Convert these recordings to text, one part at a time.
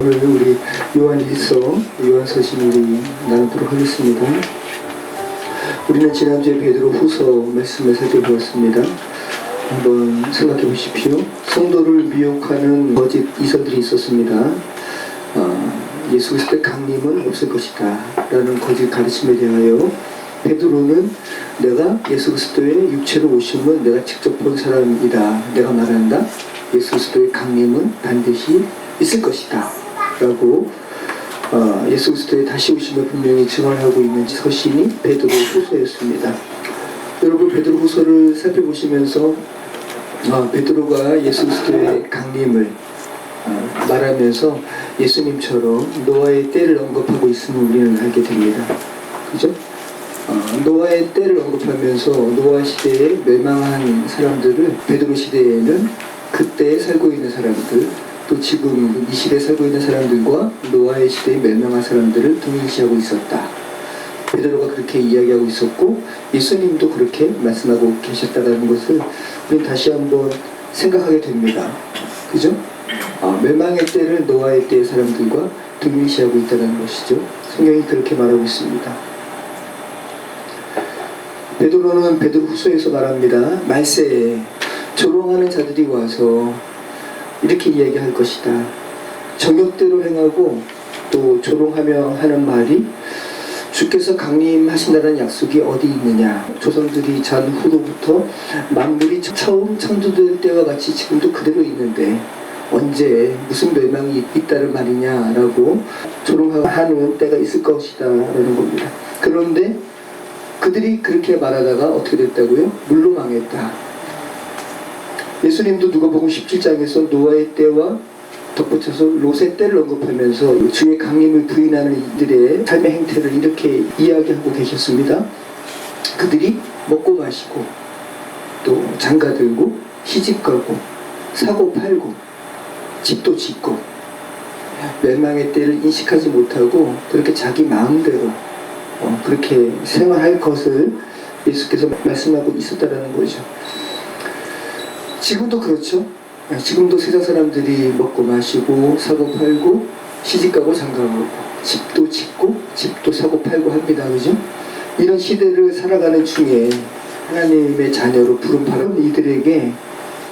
오늘 우리 요한서신 우리 나누도록 하겠습니다. 우리는 지난주에 베드로 후서 말씀을 살펴보았습니다. 한번 생각해 보십시오. 성도를 미혹하는 거짓 이서들이 있었습니다. 예수 그리스도의 강림은 없을 것이다 라는 거짓 가르침에 대하여 베드로는 내가 예수 그리스도의 육체로 오심은 내가 직접 본 사람이다. 내가 말한다. 예수 그리스도의 강림은 반드시 있을 것이다 라고 예수 그리스도의 다시 오심을 분명히 증언하고 있는 서신이 베드로 후서였습니다. 여러분, 베드로 후서를 살펴보시면서 베드로가 예수 그리스도의 강림을 말하면서 예수님처럼 노아의 때를 언급하고 있음을 우리는 알게 됩니다. 그죠? 노아의 때를 언급하면서 노아 시대에 멸망한 사람들을 베드로 시대에는 그때 살고 있는 사람들, 또 지금 이 시대에 살고 있는 사람들과 노아의 시대에 멸망한 사람들을 동일시하고 있었다. 베드로가 그렇게 이야기하고 있었고 예수님도 그렇게 말씀하고 계셨다는 것을 우리는 다시 한번 생각하게 됩니다. 그죠? 멸망의 때를 노아의 때의 사람들과 동일시하고 있다는 것이죠. 성경이 그렇게 말하고 있습니다. 베드로는 베드로 후서에서 말합니다. 말세에 조롱하는 자들이 와서 이렇게 이야기할 것이다. 정욕대로 행하고 또 조롱하며 하는 말이 주께서 강림하신다는 약속이 어디 있느냐. 조상들이 전후로부터 만물이 처음 창조될 때와 같이 지금도 그대로 있는데 언제 무슨 멸망이 있다는 말이냐라고 조롱하는 때가 있을 것이다 라는 겁니다. 그런데 그들이 그렇게 말하다가 어떻게 됐다고요? 물로 망했다. 예수님도 누가복음 17장에서 노아의 때와 덧붙여서 롯의 때를 언급하면서 주의 강림을 부인하는 이들의 삶의 행태를 이렇게 이야기하고 계셨습니다. 그들이 먹고 마시고 또 장가들고 시집가고 사고 팔고 집도 짓고 멸망의 때를 인식하지 못하고 그렇게 자기 마음대로 그렇게 생활할 것을 예수께서 말씀하고 있었다라는 거죠. 지금도 그렇죠. 지금도 세상 사람들이 먹고 마시고 사고 팔고 시집가고 장가가고 집도 짓고 집도 사고 팔고 합니다. 그죠? 이런 시대를 살아가는 중에 하나님의 자녀로 부름받은 이들에게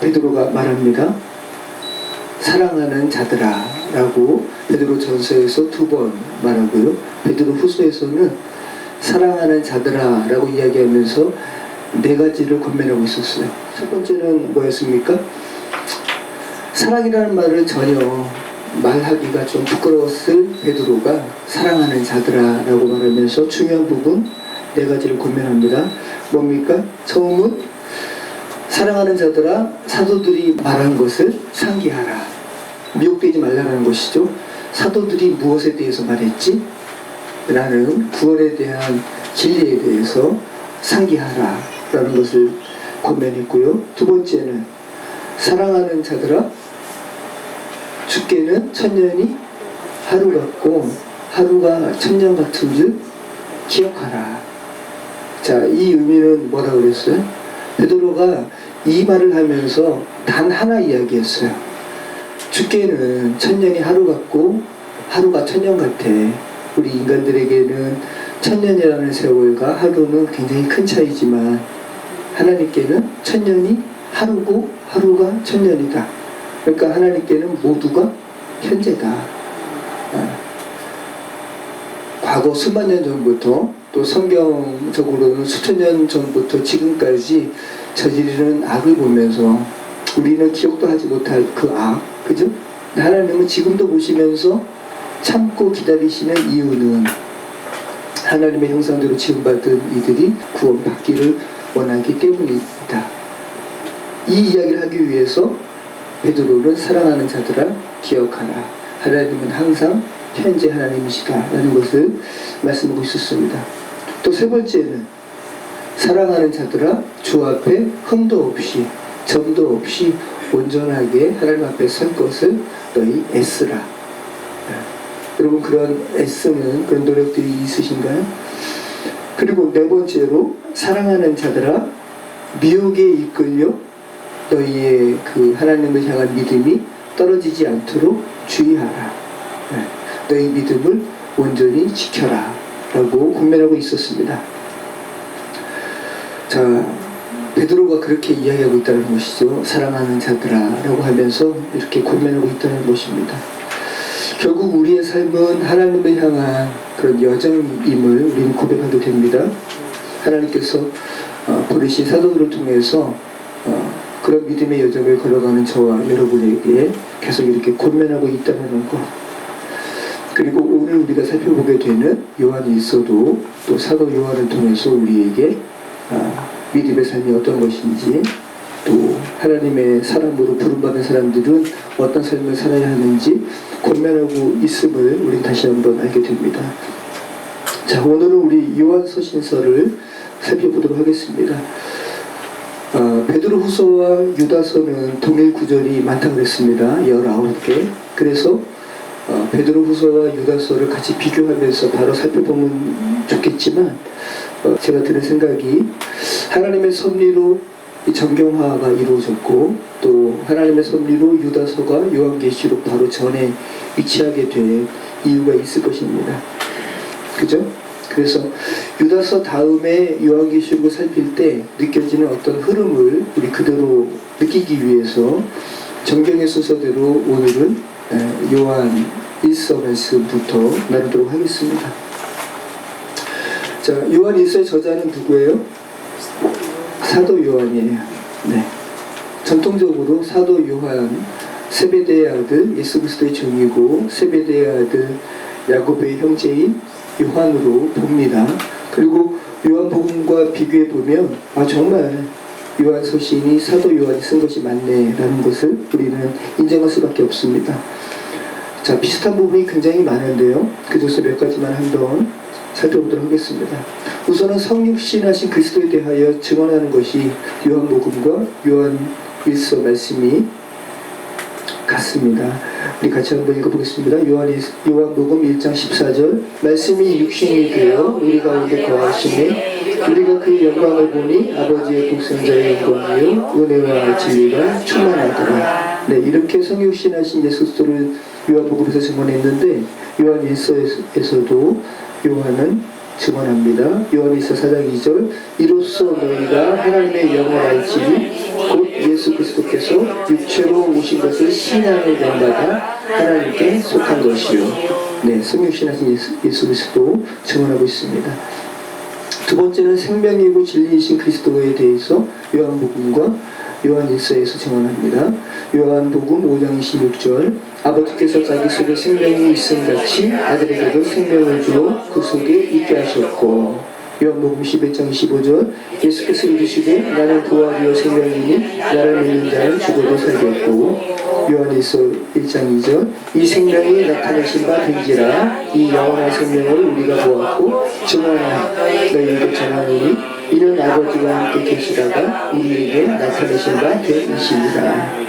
베드로가 말합니다. 사랑하는 자들아 라고 베드로 전서에서 2번 말하고요. 베드로 후서에서는 사랑하는 자들아 라고 이야기하면서 4가지를 권면하고 있었어요. 첫 번째는 뭐였습니까? 사랑이라는 말을 전혀 말하기가 좀 부끄러웠을 베드로가 사랑하는 자들아 라고 말하면서 중요한 부분 4가지를 권면합니다. 뭡니까? 처음은 사랑하는 자들아, 사도들이 말한 것을 상기하라. 미혹되지 말라는 것이죠. 사도들이 무엇에 대해서 말했지? 라는 구원에 대한 진리에 대해서 상기하라 라는 것을 권면했고요. 두 번째는 사랑하는 자들아, 주께는 천년이 하루 같고 하루가 천년 같은 줄 기억하라. 자, 이 의미는 뭐라고 그랬어요? 베드로가 이 말을 하면서 단 하나 이야기했어요. 주께는 천년이 하루 같고 하루가 천년 같아. 우리 인간들에게는 천년이라는 세월과 하루는 굉장히 큰 차이지만 하나님께는 천년이 하루고 하루가 천년이다. 그러니까 하나님께는 모두가 현재다. 과거 수만 년 전부터 또 성경적으로는 수천 년 전부터 지금까지 저지르는 악을 보면서 우리는 기억도 하지 못할 그 악, 그죠? 하나님은 지금도 보시면서 참고 기다리시는 이유는 하나님의 형상대로 지음받은 이들이 구원받기를 원하기 때문입니다. 이 이야기를 하기 위해서 베드로는 사랑하는 자들아 기억하라. 하나님은 항상 현재 하나님이시다라는 것을 말씀하고 있었습니다. 또 세 번째는 사랑하는 자들아 주 앞에 흠도 없이 점도 없이 온전하게 하나님 앞에 설 것을 너희 애쓰라. 여러분, 그런 애쓰는 그런 노력들이 있으신가요? 그리고 네 번째로 사랑하는 자들아 미혹에 이끌려 너희의 그 하나님을 향한 믿음이 떨어지지 않도록 주의하라. 너희 믿음을 온전히 지켜라 라고 권면하고 있었습니다. 자, 베드로가 그렇게 이야기하고 있다는 것이죠. 사랑하는 자들아 라고 하면서 이렇게 권면하고 있다는 것입니다. 결국 우리의 삶은 하나님을 향한 그런 여정임을 우리는 고백하게 됩니다. 하나님께서 부르신 사도들을 통해서 그런 믿음의 여정을 걸어가는 저와 여러분에게 계속 이렇게 권면하고 있다는 것. 그리고 오늘 우리가 살펴보게 되는 요한일서도 또 사도 요한을 통해서 우리에게 믿음의 삶이 어떤 것인지, 또 하나님의 사람으로 부름받은 사람들은 어떤 삶을 살아야 하는지 권면하고 있음을 우리 다시 한번 알게 됩니다. 자, 오늘은 우리 요한서신서를 살펴보도록 하겠습니다. 베드로 후서와 유다서는 동일 구절이 많다고 그랬습니다. 19개. 그래서 베드로 후서와 유다서를 같이 비교하면서 바로 살펴보면 좋겠지만, 제가 드는 생각이 하나님의 섭리로 이 정경화가 이루어졌고, 또 하나님의 섭리로 유다서가 요한계시록 바로 전에 위치하게 된 이유가 있을 것입니다. 그죠? 그래서 유다서 다음에 요한계시록을 살필 때 느껴지는 어떤 흐름을 우리 그대로 느끼기 위해서 정경의 순서대로 오늘은 요한 1서 말씀부터 나누도록 하겠습니다. 자, 요한 1서의 저자는 누구예요? 사도 요한이에요. 네. 전통적으로 사도 요한, 세베대의 아들 예수 그리스도의 종이고 세베대의 아들 야고보의 형제인 요한으로 봅니다. 그리고 요한복음과 비교해 보면 정말 요한 서신이 사도 요한이 쓴 것이 맞네라는 것을 우리는 인정할 수밖에 없습니다. 자, 비슷한 부분이 굉장히 많은데요. 그 중에서 몇 가지만 한번 살펴보도록 하겠습니다. 우선은 성육신하신 그리스도에 대하여 증언하는 것이 요한복음과 요한 1서 말씀이 같습니다. 우리 같이 한번 읽어보겠습니다. 요한복음 1장 14절 말씀이 육신이 되어 우리 가운데 거하시매 우리가 그 영광을 보니 아버지의 독생자의 영광이요 은혜와 진리가 충만하더라. 네, 이렇게 성육신하신 예수 그리스도를 요한복음에서 증언했는데 요한 1서에서도 요한은 증언합니다. 요한일서 4장 2절 이로써 너희가 하나님의 영을 알지니 곧 예수 그리스도께서 육체로 오신 것을 신앙을 본받아 하나님께 속한 것이요. 네, 성육신하신 예수 그리스도 증언하고 있습니다. 두 번째는 생명이고 진리이신 그리스도에 대해서 요한복음과 요한일서에서 증언합니다. 요한복음 5장 26절 아버지께서 자기 속에 생명이 있음같이 아들에게도 생명을 주어 그 속에 있게 하셨고, 요한복음 11장 25절 예수께서 이르시되 나는 부활이요 생명이니 나를 믿는 자는 죽어도 살겠고, 요한일서 1장 2절 이 생명이 나타내신 바 된지라 이 영원한 생명을 우리가 보았고 증언하여 너희에게 전하노니 이는 아버지와 함께 계시다가 우리에게 나타내신 바 되이시니라.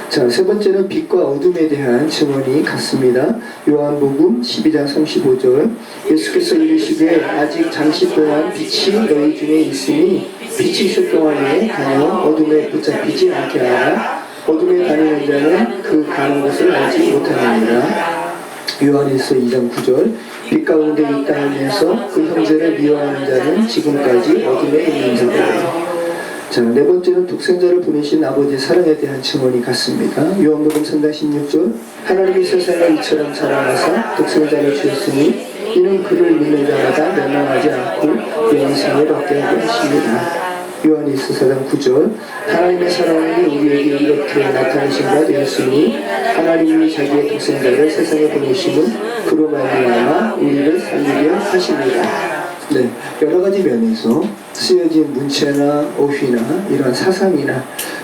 자, 세 번째는 빛과 어둠에 대한 증언이 같습니다. 요한복음 12장 35절 예수께서 이르시되 아직 잠시 동안 빛이 너희 중에 있으니 빛이 있을 동안에 가며 어둠에 붙잡히지 않게 하라. 어둠에 다니는 자는 그 가는 것을 알지 못하느니라. 요한일서 2장 9절 빛 가운데 있다 하면서 그 형제를 미워하는 자는 지금까지 어둠에 있는 자들이라. 자, 네 번째는 독생자를 보내신 아버지의 사랑에 대한 증언이 같습니다. 요한복음 3장 16절 하나님이 세상을 이처럼 사랑하사 독생자를 주셨으니 이는 그를 믿는 자마다 멸망하지 않고 영생을 얻게 하려 하십니다. 요한일서 4장 9절 하나님의 사랑이 우리에게 이렇게 나타내신 바 되었으니 하나님이 자기의 독생자를 세상에 보내심은 그로 말미암아 우리를 살리려 하십니다. 네, 여러 가지 면에서 쓰여진 문체나 어휘나 이런 사상이나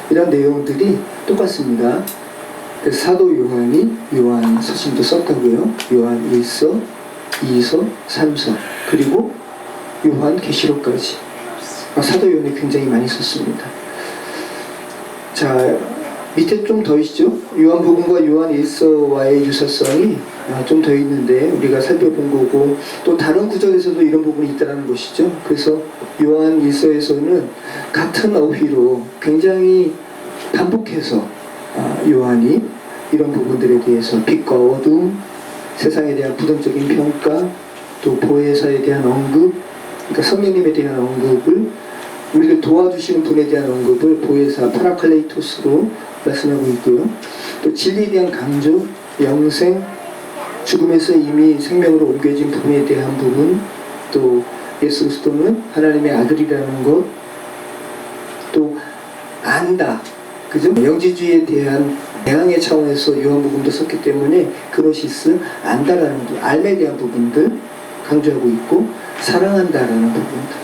이런 내용들이 똑같습니다. 사도 요한이 요한 서신도 썼다고요. 요한 1서, 2서, 3서 그리고 요한 계시록까지 사도 요한이 굉장히 많이 썼습니다. 자, 밑에 좀 더 있죠. 요한복음과 요한 1서와의 유사성이 좀 더 있는데 우리가 살펴본 거고, 또 다른 구절에서도 이런 부분이 있다는 것이죠. 그래서 요한 1서에서는 같은 어휘로 굉장히 반복해서 요한이 이런 부분들에 대해서 빛과 어둠, 세상에 대한 부정적인 평가, 또 보혜사에 대한 언급, 그러니까 성령님에 대한 언급을, 우리를 도와주시는 분에 대한 언급을 보혜사 파라클레이토스로 말씀하고 있고요. 또 진리에 대한 강조, 영생, 죽음에서 이미 생명으로 옮겨진 분에 대한 부분, 또 예수 그리스도는 하나님의 아들이라는 것, 또 안다, 그죠? 영지주의에 대한 대항의 차원에서 요한복음도 썼기 때문에 그노시스, 안다라는 부, 알에 대한 부분들 강조하고 있고, 사랑한다라는 부분들,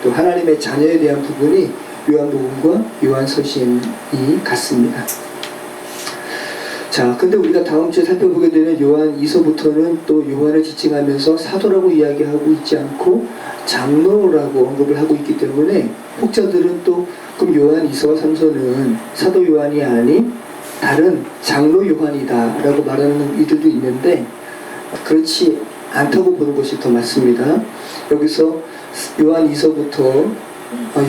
또 하나님의 자녀에 대한 부분이 요한복음과 요한서신이 같습니다. 자, 근데 우리가 다음 주에 살펴보게 되는 요한 2서부터는 또 요한을 지칭하면서 사도라고 이야기하고 있지 않고 장로라고 언급을 하고 있기 때문에 혹자들은 또 그럼 요한 2서와 3서는 사도 요한이 아닌 다른 장로 요한이다 라고 말하는 이들도 있는데, 그렇지 않다고 보는 것이 더 맞습니다. 여기서 요한 2서부터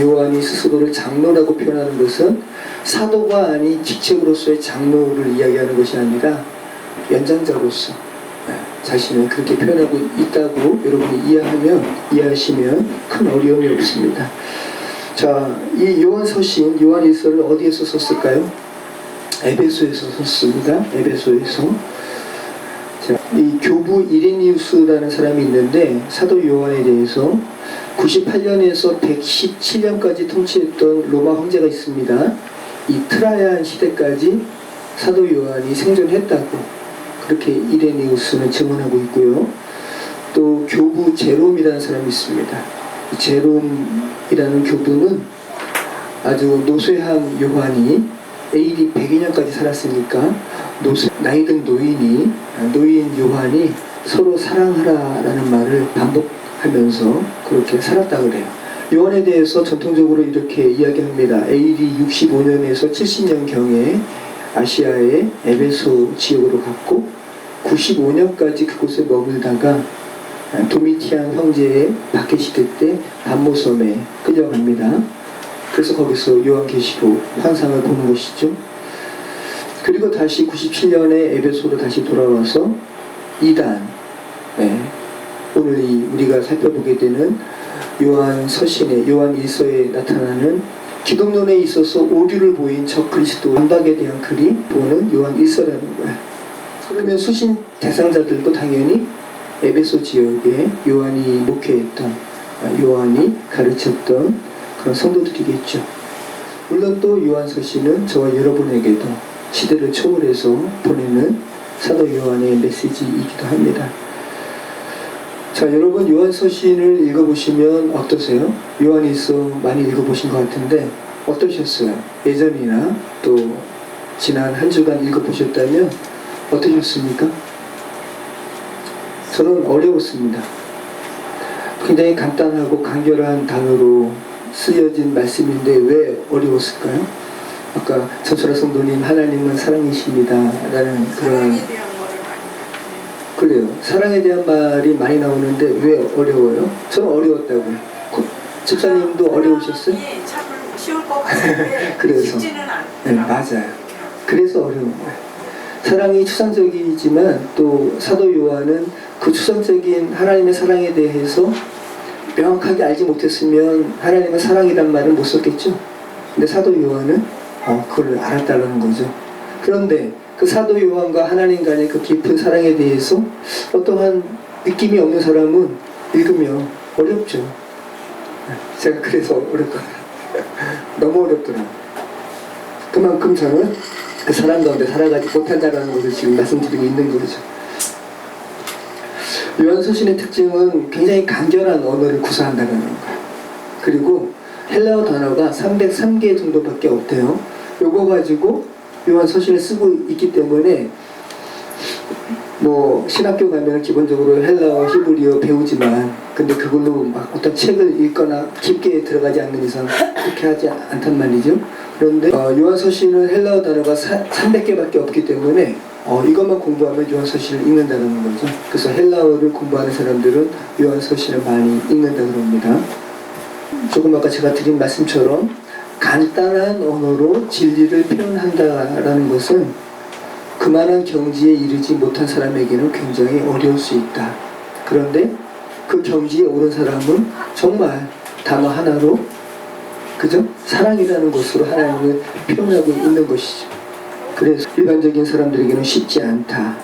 요한이 스스로를 장로라고 표현하는 것은 사도가 아닌 직책으로서의 장로를 이야기하는 것이 아니라 연장자로서 자신을 그렇게 표현하고 있다고 여러분이 이해하시면 큰 어려움이 없습니다. 자, 이 요한서신, 요한1서를 어디에서 썼을까요? 에베소에서 썼습니다. 에베소에서. 자, 이 교부 이레니우스라는 사람이 있는데 사도 요한에 대해서 98년에서 117년까지 통치했던 로마 황제가 있습니다. 이 트라이안 시대까지 사도 요한이 생존했다고 그렇게 이레니우스는 증언하고 있고요. 또 교부 제롬이라는 사람이 있습니다. 제롬이라는 교부는 아주 노쇠한 요한이 AD 102년까지 살았으니까 나이든 노인 요한이 서로 사랑하라라는 말을 반복하면서 그렇게 살았다 그래요. 요한에 대해서 전통적으로 이렇게 이야기합니다. AD 65년에서 70년경에 아시아의 에베소 지역으로 갔고 95년까지 그곳에 머물다가 도미티안 황제의 박해시대 때 담모섬에 끌려갑니다. 그래서 거기서 요한계시록 환상을 보는 것이죠. 그리고 다시 97년에 에베소로 다시 돌아와서 이단, 오늘 우리가 살펴보게 되는 요한서신의 요한1서에 나타나는 기독론에 있어서 오류를 보인 적 그리스도 반박에 대한 글이 보는 요한1서라는 거야. 그러면 수신 대상자들도 당연히 에베소 지역에 요한이 목회했던, 요한이 가르쳤던 그런 성도들이겠죠. 물론 또 요한서신은 저와 여러분에게도 시대를 초월해서 보내는 사도 요한의 메시지이기도 합니다. 자, 여러분 요한서신을 읽어보시면 어떠세요? 요한1서 많이 읽어보신 것 같은데 어떠셨어요? 예전이나 또 지난 한 주간 읽어보셨다면 어떠셨습니까? 저는 어려웠습니다. 굉장히 간단하고 간결한 단어로 쓰여진 말씀인데 왜 어려웠을까요? 아까 전설아 성도님, 하나님은 사랑이십니다 라는 그런, 그래요, 사랑에 대한 말이 많이 나오는데 왜 어려워요? 저는 어려웠다고요. 집사님도 어려우셨어요? 참 쉬울 것 같은데 그래서 쉽지는 않더라고요. 네, 맞아요. 그래서 어려운 거예요. 사랑이 추상적이지만 또 사도 요한은 그 추상적인 하나님의 사랑에 대해서 명확하게 알지 못했으면 하나님의 사랑이란 말을 못 썼겠죠. 근데 사도 요한은 그걸 알았다는 거죠. 그런데 그 사도 요한과 하나님 간의 그 깊은 사랑에 대해서 어떠한 느낌이 없는 사람은 읽으면 어렵죠. 제가 그래서 어렵더라고요. 너무 어렵더라고요. 그만큼 저는 그 사람 가운데 살아가지 못한다는 것을 지금 말씀드리고 있는 거죠. 요한서신의 특징은 굉장히 간결한 언어를 구사한다는 거예요. 그리고 헬라어 단어가 303개 정도밖에 없대요. 요거 가지고 요한서신을 쓰고 있기 때문에 뭐 신학교 가면 기본적으로 헬라어, 히브리어 배우지만 근데 그걸로 막 어떤 책을 읽거나 깊게 들어가지 않는 이상 그렇게 하지 않단 말이죠. 그런데 요한서신은 헬라어 단어가 300개밖에 없기 때문에 이것만 공부하면 요한서신을 읽는다는 거죠. 그래서 헬라어를 공부하는 사람들은 요한서신을 많이 읽는다 그럽니다. 조금 아까 제가 드린 말씀처럼 간단한 언어로 진리를 표현한다라는 것은 그만한 경지에 이르지 못한 사람에게는 굉장히 어려울 수 있다. 그런데 그 경지에 오른 사람은 정말 단어 하나로, 그죠? 사랑이라는 것으로 하나님을 표현하고 있는 것이죠. 그래서 일반적인 사람들에게는 쉽지 않다.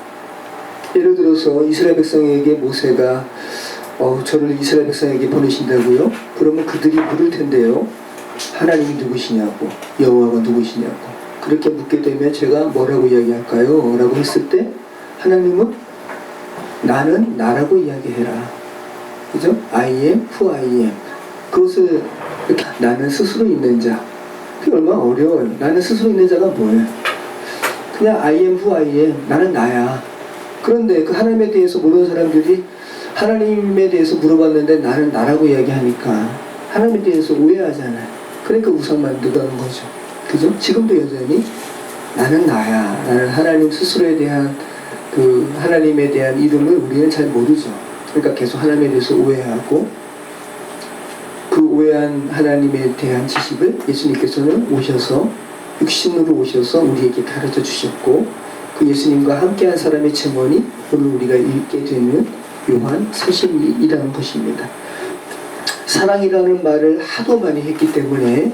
예를 들어서 이스라엘 백성에게 모세가 저를 이스라엘 백성에게 보내신다고요? 그러면 그들이 물을 텐데요. 하나님이 누구시냐고, 여호와가 누구시냐고. 그렇게 묻게 되면 제가 뭐라고 이야기할까요? 라고 했을 때 하나님은 나는 나라고 이야기해라. 그죠? I am who I am. 그것을 나는 스스로 있는 자. 그게 얼마나 어려워요. 나는 스스로 있는 자가 뭐예요? 그냥 I am who I am. 나는 나야. 그런데 그 하나님에 대해서 모르는 사람들이 하나님에 대해서 물어봤는데 나는 나라고 이야기하니까 하나님에 대해서 오해하잖아요. 그러니까 우상 만들어가는 거죠. 그죠? 지금도 여전히 나는 나야. 나는 하나님 스스로에 대한 그 하나님에 대한 이름을 우리는 잘 모르죠. 그러니까 계속 하나님에 대해서 오해하고, 그 오해한 하나님에 대한 지식을 예수님께서는 오셔서 육신으로 오셔서 우리에게 가르쳐 주셨고, 그 예수님과 함께한 사람의 증언이 오늘 우리가 읽게 되는 요한 서신이라는 것입니다. 사랑이라는 말을 하도 많이 했기 때문에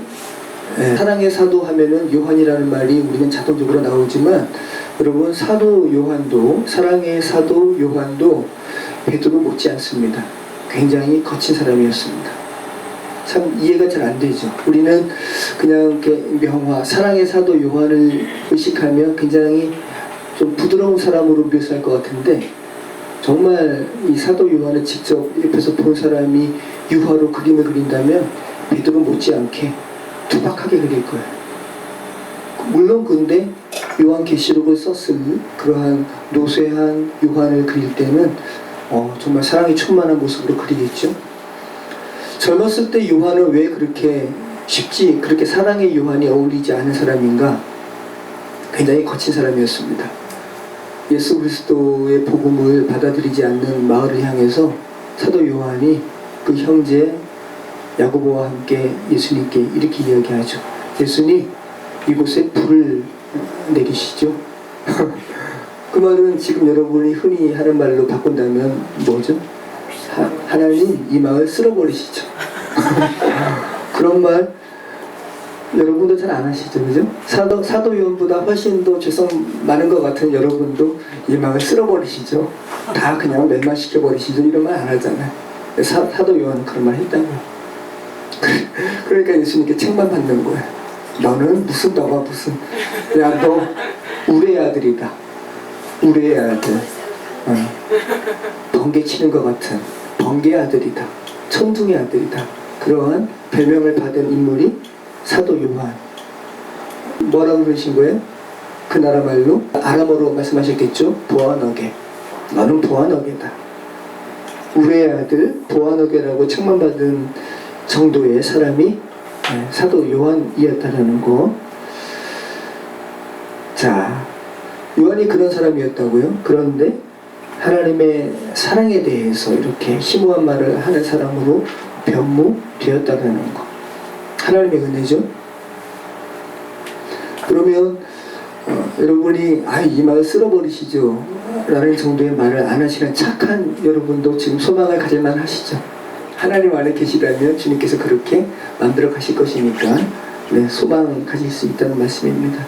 사랑의 사도 하면은 요한이라는 말이 우리는 자동적으로 나오지만, 여러분 사도 요한도, 사랑의 사도 요한도 베드로 못지 않습니다. 굉장히 거친 사람이었습니다. 참 이해가 잘 안 되죠. 우리는 그냥 이렇게 명화, 사랑의 사도 요한을 의식하면 굉장히 좀 부드러운 사람으로 묘사할 것 같은데, 정말 이 사도 요한을 직접 옆에서 본 사람이 유화로 그림을 그린다면 베드로 못지않게 투박하게 그릴 거예요. 물론 근데 요한계시록을 썼을 그러한 노쇠한 요한을 그릴 때는 정말 사랑이 충만한 모습으로 그리겠죠. 젊었을 때 요한은 왜 그렇게 사랑의 요한이 어울리지 않은 사람인가? 굉장히 거친 사람이었습니다. 예수 그리스도의 복음을 받아들이지 않는 마을을 향해서 사도 요한이 그 형제 야고보와 함께 예수님께 이렇게 이야기하죠. 예수님, 이곳에 불을 내리시죠. 그 말은 지금 여러분이 흔히 하는 말로 바꾼다면 뭐죠? 하나님, 이 마을 쓸어버리시죠. 그런 말 여러분도 잘 안 하시죠, 그죠? 사도 요한보다 훨씬 더 죄성 많은 것 같은 여러분도 이 마을 쓸어버리시죠. 다 그냥 멸망시켜버리시죠. 이런 말 안 하잖아요. 사도 요한은 그런 말 했다고요. 그러니까 예수님께 책만 받는 거예요. 너는 너가 무슨, 야, 너 우레의 아들이다. 우레의 아들. 번개 치는 것 같은 번개의 아들이다. 천둥의 아들이다. 그러한 별명을 받은 인물이 사도 요한. 뭐라고 그러신 거예요? 그 나라 말로 아람어로 말씀하셨겠죠? 보아너게. 너는 보아너게다. 우레의 아들 보아너게라고 책만 받은 정도의 사람이 사도 요한이었다는 거. 자, 요한이 그런 사람이었다고요? 그런데 하나님의 사랑에 대해서 이렇게 심오한 말을 하는 사람으로 변모되었다는 거. 하나님의 은혜죠. 그러면 여러분이 이 말 쓸어버리시죠 라는 정도의 말을 안 하시는 착한 여러분도 지금 소망을 가질만 하시죠. 하나님 안에 계시다면 주님께서 그렇게 만들어 가실 것이니까 소망 가질 수 있다는 말씀입니다.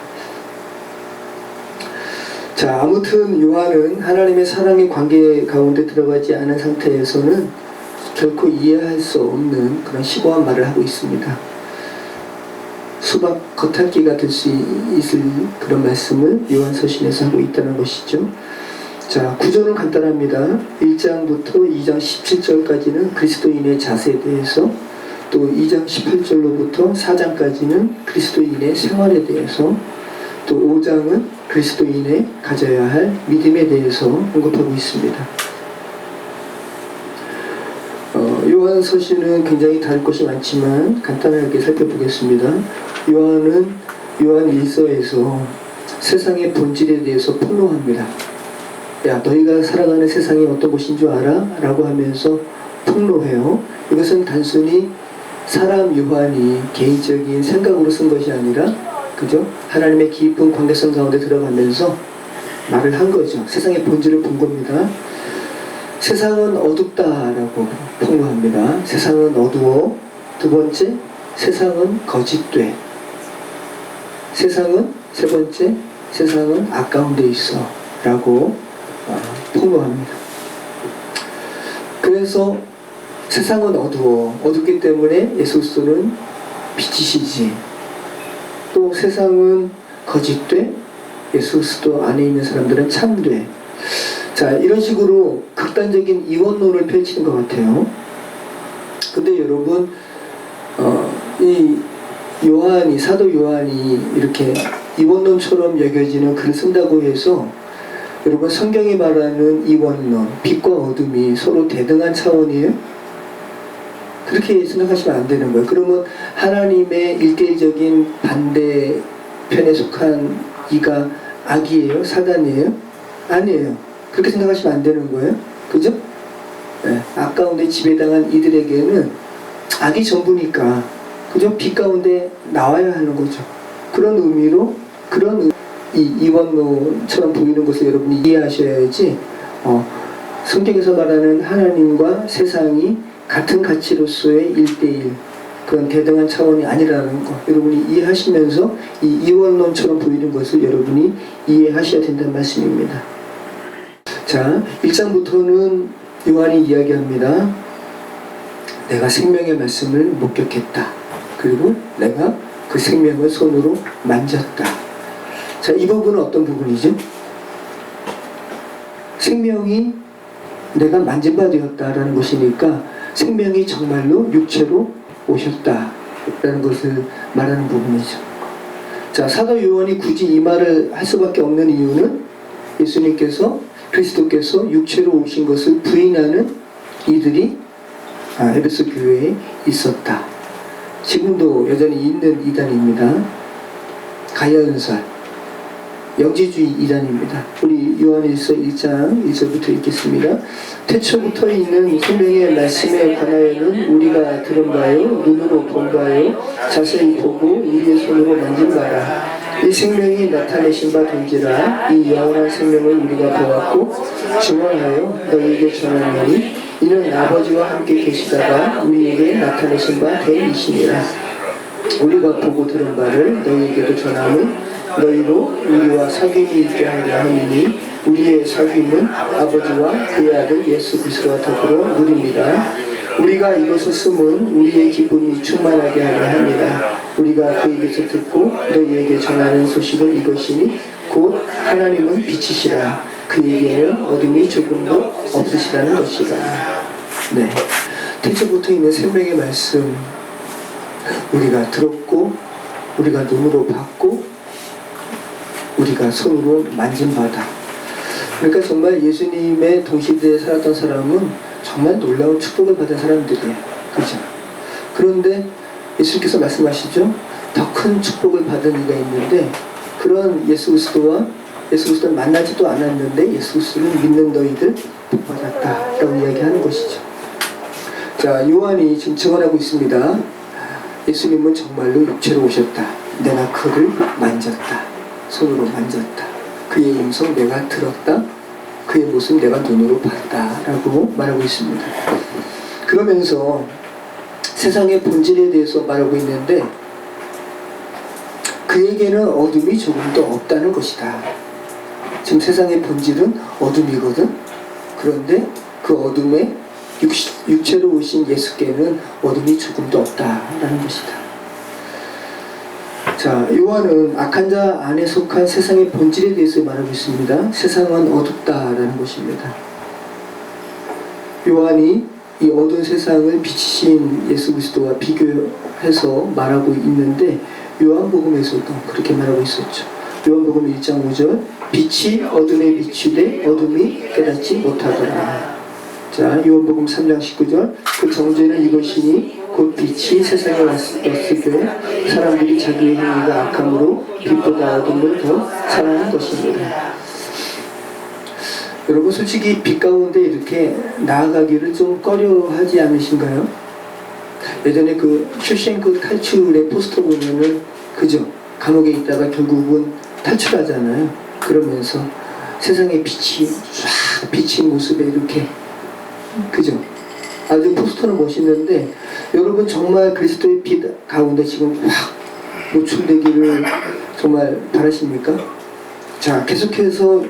자, 아무튼 요한은 하나님의 사랑의 관계 가운데 들어가지 않은 상태에서는 결코 이해할 수 없는 그런 심오한 말을 하고 있습니다. 수박 겉핥기가 될 수 있을 그런 말씀을 요한서신에서 하고 있다는 것이죠. 자, 구조는 간단합니다. 1장부터 2장 17절까지는 그리스도인의 자세에 대해서, 또 2장 18절로부터 4장까지는 그리스도인의 생활에 대해서, 또 5장은 그리스도인의 가져야 할 믿음에 대해서 언급하고 있습니다. 요한서신은 굉장히 다룰 것이 많지만 간단하게 살펴보겠습니다. 요한은 요한 1서에서 세상의 본질에 대해서 폭로합니다. 야, 너희가 살아가는 세상이 어떤 곳인 줄 알아? 라고 하면서 폭로해요. 이것은 단순히 사람 요한이 개인적인 생각으로 쓴 것이 아니라, 그죠? 하나님의 깊은 관계성 가운데 들어가면서 말을 한 거죠. 세상의 본질을 본 겁니다. 세상은 어둡다라고 폭로합니다. 세상은 어두워. 두 번째, 세상은 거짓돼. 세상은, 세 번째, 세상은 아까운 데 있어 라고 폭로합니다. 그래서 세상은 어두워. 어둡기 때문에 예수 그리스도는 빛이시지. 또 세상은 거짓돼. 예수 그리스도 안에 있는 사람들은 참돼. 자, 이런 식으로 극단적인 이원론을 펼치는 것 같아요. 근데 여러분, 이 요한이, 사도 요한이 이렇게 이원론처럼 여겨지는 글을 쓴다고 해서 여러분 성경이 말하는 이원론, 빛과 어둠이 서로 대등한 차원이에요? 그렇게 생각하시면 안 되는 거예요. 그러면 하나님의 일대일적인 반대편에 속한 이가 악이에요? 사단이에요? 아니에요. 그렇게 생각하시면 안 되는 거예요. 그죠? 네. 악 가운데 지배당한 이들에게는 악이 전부니까, 그죠? 빛 가운데 나와야 하는 거죠. 그런 의미로, 이원론처럼 보이는 것을 여러분이 이해하셔야지, 성경에서 말하는 하나님과 세상이 같은 가치로서의 1대1, 그런 대등한 차원이 아니라는 것, 여러분이 이해하시면서 이 이원론처럼 보이는 것을 여러분이 이해하셔야 된다는 말씀입니다. 자, 1장부터는 요한이 이야기합니다. 내가 생명의 말씀을 목격했다. 그리고 내가 그 생명을 손으로 만졌다. 자, 이 부분은 어떤 부분이죠? 생명이 내가 만진 바 되었다라는 것이니까 생명이 정말로 육체로 오셨다라는 것을 말하는 부분이죠. 자, 사도 요한이 굳이 이 말을 할 수밖에 없는 이유는 예수님께서, 그리스도께서 육체로 오신 것을 부인하는 이들이 에베소 교회에 있었다. 지금도 여전히 있는 이단입니다. 가여연설, 영지주의 이단입니다. 우리 요한일서 1장 1절부터 읽겠습니다. 태초부터 있는 생명의 말씀에 관하여는 우리가 들은 바요, 눈으로 본 바요, 자세히 보고 우리의 손으로 만진 바라. 이 생명이 나타내신 바 된지라. 이 영원한 생명을 우리가 보았고 증언하여 너희에게 전하노니 이는 아버지와 함께 계시다가 우리에게 나타내신 바 된 이시니라. 우리가 보고 들은 바를 너희에게도 전하면 너희로 우리와 사귐이 있게 하려 함이니 우리의 사귐은 아버지와 그의 아들 예수 그리스도와 더불어 누립니다. 우리가 이것을 쓰면 우리의 기쁨이 충만하게 하려 합니다. 우리가 그에게서 듣고 너희에게 전하는 소식은 이것이니 곧 하나님은 빛이시라. 그에게는 어둠이 조금도 없으시라는 것이다. 네, 태초부터 있는 생명의 말씀, 우리가 들었고 우리가 눈으로 봤고 우리가 손으로 만진 바다. 그러니까 정말 예수님의 동시대에 살았던 사람은 정말 놀라운 축복을 받은 사람들이에요. 그죠? 그런데 예수님께서 말씀하시죠. 더 큰 축복을 받은 이가 있는데, 그런 예수 그리스도를 만나지도 않았는데 예수 그리스도를 믿는 너희들 복 받았다라고 이야기하는 것이죠. 자, 요한이 지금 증언하고 있습니다. 예수님은 정말로 육체로 오셨다. 내가 그를 만졌다. 손으로 만졌다. 그의 음성 내가 들었다. 그의 모습 내가 눈으로 봤다. 라고 말하고 있습니다. 그러면서 세상의 본질에 대해서 말하고 있는데, 그에게는 어둠이 조금도 없다는 것이다. 지금 세상의 본질은 어둠이거든. 그런데 그 어둠에 육체로 오신 예수께는 어둠이 조금도 없다라는 것이다. 자, 요한은 악한 자 안에 속한 세상의 본질에 대해서 말하고 있습니다. 세상은 어둡다라는 것입니다. 요한이 이 어두운 세상을 비치신 예수 그리스도와 비교해서 말하고 있는데, 요한복음에서도 그렇게 말하고 있었죠. 요한복음 1장 5절, 빛이 어둠에 비추되 어둠이 깨닫지 못하더라. 자, 요한복음 3장 19절, 그 정죄는 이것이니 곧 빛이 세상에 왔으되 사람들이 자기의 행위가 악함으로 빛보다 어둠을 더 사랑한 것입니다. 여러분, 솔직히 빛 가운데 이렇게 나아가기를 좀 꺼려하지 않으신가요? 예전에 그 슈셴크 탈출의 포스터 보면은, 그죠? 감옥에 있다가 결국은 탈출하잖아요. 그러면서 세상의 빛이 쫙 비친 모습에 이렇게, 그죠? 아주 포스터는 멋있는데 여러분 정말 그리스도의 빛 가운데 지금 확 노출되기를 정말 바라십니까? 자, 계속해서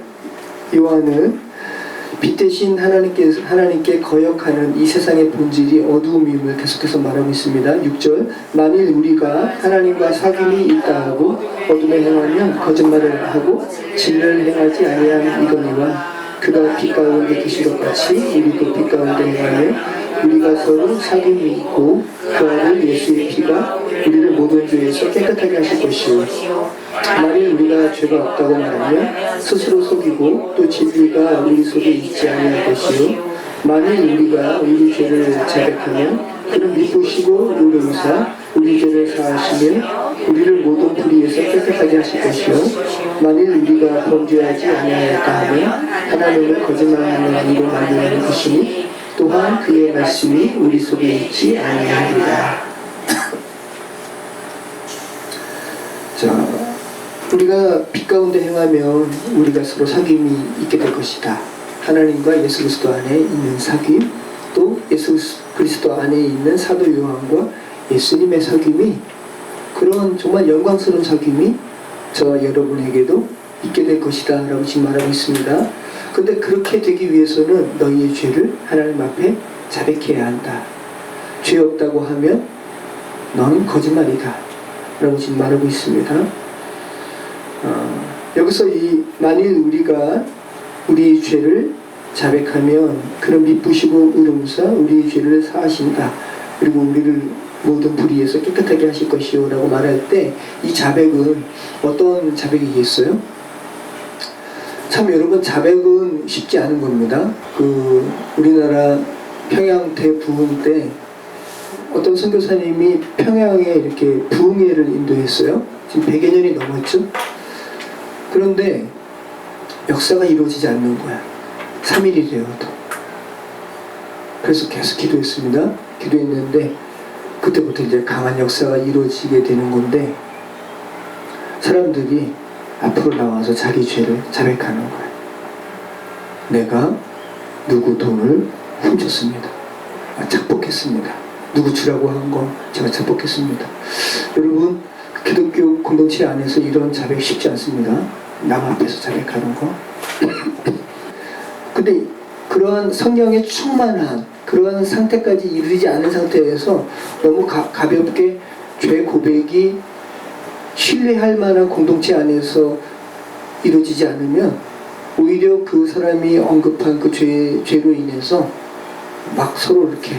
요한은 빛 대신 하나님께 거역하는 이 세상의 본질이 어두움임을 계속해서 말하고 있습니다. 6절, 만일 우리가 하나님과 사귐이 있다 하고 어둠에 행하면 거짓말을 하고 진리를 행하지 아니한 이거니와 그가 빛 가운데 계신 것 같이 우리도 빛 가운데 행하며 우리가 서로 사귐이 있고 그 아들 예수의 피가 우리를 모든 죄에서 깨끗하게 하실 것이요, 만일 우리가 죄가 없다고 말하면 스스로 속이고 또 진리가 우리 속에 있지 아니할 것이요, 만일 우리가 우리 죄를 자백하면 그는 믿으시고 의로우사 우리 죄를 사하시며 우리를 모든 불의에서 깨끗하게 하실 것이요, 만일 우리가 범죄하지 아니하였다 하면 하나님을 거짓말하는 이로 만드는 것이니 또한 그의 말씀이 우리 속에 있지 아니하리라. 자, 우리가 빛 가운데 행하면 우리가 서로 사귐이 있게 될 것이다. 하나님과 예수 그리스도 안에 있는 사귐, 또 예수 그리스도 안에 있는 사도 요한과 예수님의 사귐이, 그런 정말 영광스러운 사귐이 저와 여러분에게도 있게 될 것이다 라고 지금 말하고 있습니다. 근데 그렇게 되기 위해서는 너희의 죄를 하나님 앞에 자백해야 한다. 죄 없다고 하면 너는 거짓말이다 라고 지금 말하고 있습니다. 여기서 이 만일 우리가 우리 죄를 자백하면 그는 미쁘시고 의로우사 우리의 죄를 사하신다. 그리고 우리를 모든 불의에서 깨끗하게 하실 것이요 라고 말할 때 이 자백은 어떤 자백이겠어요? 참 여러분, 자백은 쉽지 않은 겁니다. 우리나라 평양 대부흥 때 어떤 선교사님이 평양에 이렇게 부흥회를 인도했어요. 지금 100여 년이 넘었죠. 그런데 역사가 이루어지지 않는 거야. 3일이 되어도. 그래서 계속 기도했습니다. 기도했는데 그때부터 이제 강한 역사가 이루어지게 되는 건데, 사람들이 앞으로 나와서 자기 죄를 자백하는 거예요. 내가 누구 돈을 훔쳤습니다. 착복했습니다. 누구 주라고 한 거 제가 착복했습니다. 여러분, 기독교 공동체 안에서 이런 자백 쉽지 않습니다. 남 앞에서 자백하는 거. 근데 그러한 성령의 충만한 그러한 상태까지 이르지 않은 상태에서 너무 가볍게 죄 고백이 신뢰할 만한 공동체 안에서 이루어지지 않으면 오히려 그 사람이 언급한 그 죄로 인해서 막 서로 이렇게,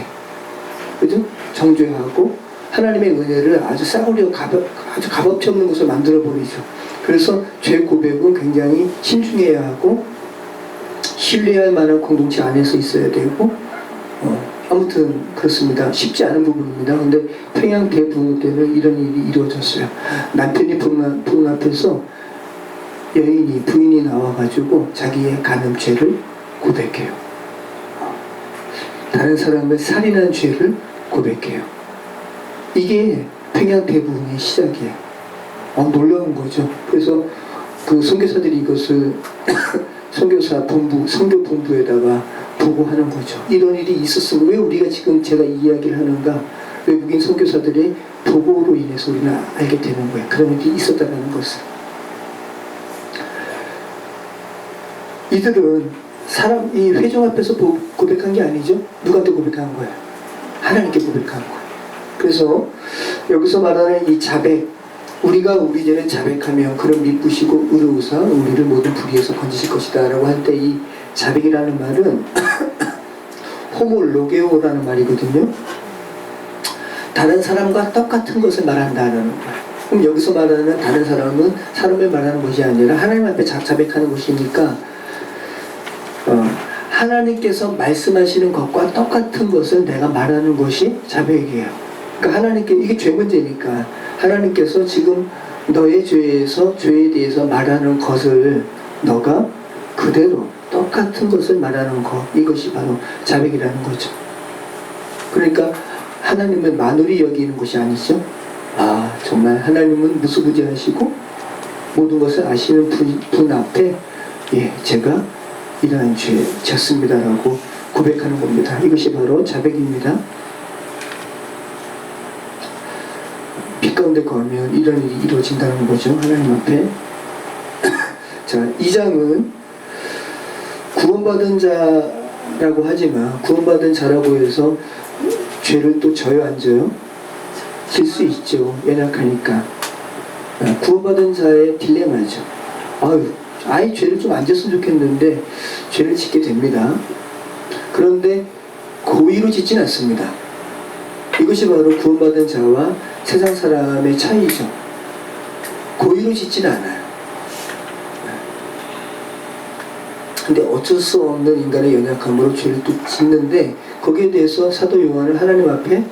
그죠? 정죄하고 하나님의 은혜를 아주 싸구려 아주 값어치 없는 것을 만들어 버리죠. 그래서 죄 고백은 굉장히 신중해야 하고 신뢰할 만한 공동체 안에서 있어야 되고, 아무튼 그렇습니다. 쉽지 않은 부분입니다. 근데 평양 대부흥 때는 이런 일이 이루어졌어요. 남편이 분 앞에서 부인이 나와가지고 자기의 간음죄를 고백해요. 다른 사람을 살인한 죄를 고백해요. 이게 평양 대부흥의 시작이에요. 놀라운 거죠. 그래서 그 선교사들이 이것을 선교사 본부, 선교 본부에다가 보고하는 거죠. 이런 일이 있었으면 왜 우리가 지금 제가 이 이야기를 하는가? 외국인 선교사들의 보고로 인해서 우리는 알게 되는 거예요. 그런 일이 있었다는 것을. 이들은 이 회중 앞에서 고백한 게 아니죠. 누구한테 고백한 거예요? 하나님께 고백한 거예요. 그래서 여기서 말하는 이 자백, 우리가 우리 죄를 자백하며 그런 미쁘시고 의로우사 우리를 모든 불의에서 건지실 것이다 라고 할 때 이 자백이라는 말은 호몰로게오라는 말이거든요. 다른 사람과 똑같은 것을 말한다는 거예요. 그럼 여기서 말하는 다른 사람은 사람을 말하는 것이 아니라 하나님 앞에 자백하는 것이니까 하나님께서 말씀하시는 것과 똑같은 것을 내가 말하는 것이 자백이에요. 그러니까 하나님께, 이게 죄 문제니까 하나님께서 지금 너의 죄에 대해서 말하는 것을 너가 그대로 똑같은 것을 말하는 것, 이것이 바로 자백이라는 거죠. 그러니까 하나님을 만홀히 여기는 것이 아니죠. 정말 하나님은 무소부지하시고 모든 것을 아시는 분 앞에 예, 제가 이러한 죄 졌습니다라고 고백하는 겁니다. 이것이 바로 자백입니다. 빛 가운데 거하면 이런 일이 이루어진다는 거죠. 하나님 앞에. 자, 2장은 구원받은 자라고 하지만 구원받은 자라고 해서 죄를 또 져요, 안 져요? 질 수 있죠. 연약하니까. 구원받은 자의 딜레마죠. 아예 죄를 좀 안 졌으면 좋겠는데 죄를 짓게 됩니다. 그런데 고의로 짓진 않습니다. 이것이 바로 구원받은 자와 세상 사람의 차이죠. 고의로 짓진 않아요. 근데 어쩔 수 없는 인간의 연약함으로 죄를 또 짓는데 거기에 대해서 사도 요한은 하나님 앞에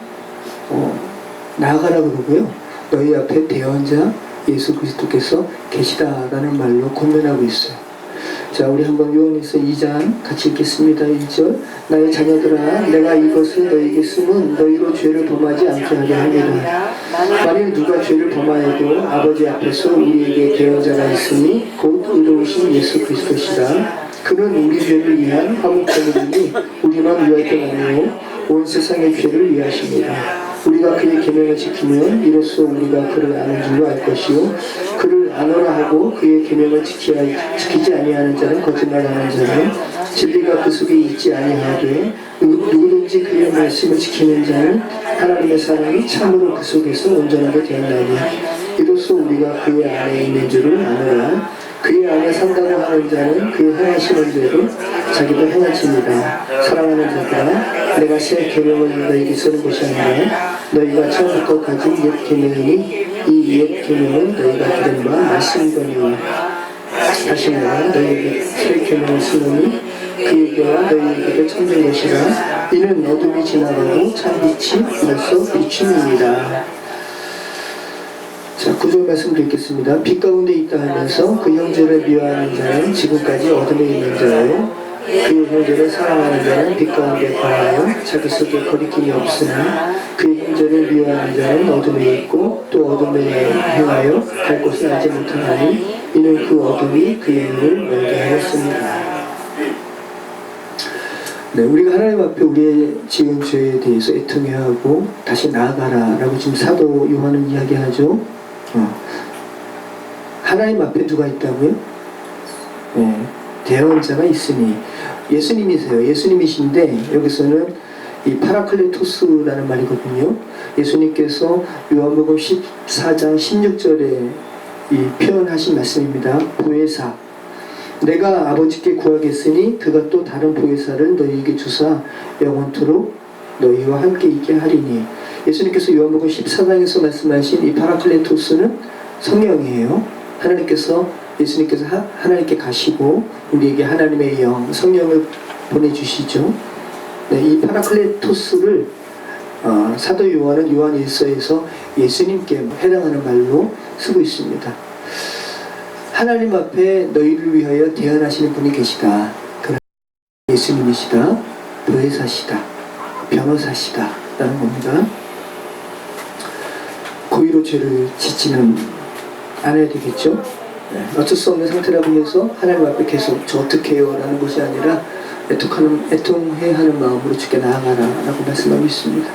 나아가라 그러고요. 너희 앞에 대언자 예수 그리스도께서 계시다라는 말로 권면하고 있어요. 자, 우리 한번 요한일서 2장 같이 읽겠습니다. 1절. 나의 자녀들아, 내가 이것을 너희에게 쓰면 너희로 죄를 범하지 않게 하려 함이라. 만일 누가 죄를 범하여도 아버지 앞에서 우리에게 대언자가 있으니 곧 의로우신 예수 그리스도시라. 그는 우리 죄를 위한 화목제물이니 우리만 위할 것 아니요 온 세상의 죄를 위하십니다. 우리가 그의 계명을 지키면 이로써 우리가 그를 아는 줄로 알 것이요 그를 아노라 하고 그의 계명을 지키지 아니하는 자는 거짓말하는 자는 진리가 그 속에 있지 아니하되 누구든지 그의 말씀을 지키는 자는 하나님의 사랑이 참으로 그 속에서 온전하게 되었나니 이로써 우리가 그의 안에 있는 줄을 아노라. 그의 안에 산다고 하는 자는 그의 행하시는 대로 자기도 행할지니라. 사랑하는 자들아, 내가 새 계명을 너희에게 쓰는 것이 아니라 너희가 처음부터 가진 옛 계명이니 이 옛 계명은 너희가 들은 바 말씀이거니와 다시 내가 너희에게 새 계명을 쓰노니 그에게와 너희에게도 참된 것이라. 이는 어둠이 지나가고 참 빛이 벌써 비춤입니다. 자, 9절 말씀 드리겠습니다. 빛 가운데 있다 하면서 그 형제를 미워하는 자는 지금까지 어둠에 있는 자요 그 형제를 사랑하는 자는 빛 가운데 거하여 자기 속에 거리낌이 없으나 그 형제를 미워하는 자는 어둠에 있고 또 어둠에 행하여 갈 곳을 알지 못하나니 이는 그 어둠이 그의 눈을 멀게 하였습니다. 네, 우리가 하나님 앞에 우리의 지은 죄에 대해서 애통해야 하고 다시 나아가라 라고 지금 사도 요한은 이야기하죠. 하나님 앞에 누가 있다고요? 네, 대언자가 있으니 예수님이세요. 예수님이신데 여기서는 이 파라클레토스라는 말이거든요. 예수님께서 요한복음 14장 16절에 이 표현하신 말씀입니다. 보혜사, 내가 아버지께 구하겠으니 그가 또 다른 보혜사를 너희에게 주사 영원토록 너희와 함께 있게 하리니. 예수님께서 요한복음 14장에서 말씀하신 이 파라클레토스는 성령이에요. 예수님께서 하나님께 가시고 우리에게 하나님의 영, 성령을 보내주시죠. 네, 이 파라클레토스를 사도 요한은 요한일서에서 예수님께 해당하는 말로 쓰고 있습니다. 하나님 앞에 너희를 위하여 대언하시는 분이 계시다. 그런 예수님이시다. 보혜사시다. 변호사시다. 라는 겁니다. 고의로 죄를 짓지는 않아야 되겠죠. 네, 어쩔 수 없는 상태라고 해서 하나님 앞에 계속 저 어떻게 해요? 라는 것이 아니라 애통해야 하는 마음으로 주께 나아가라 라고 말씀하고 있습니다.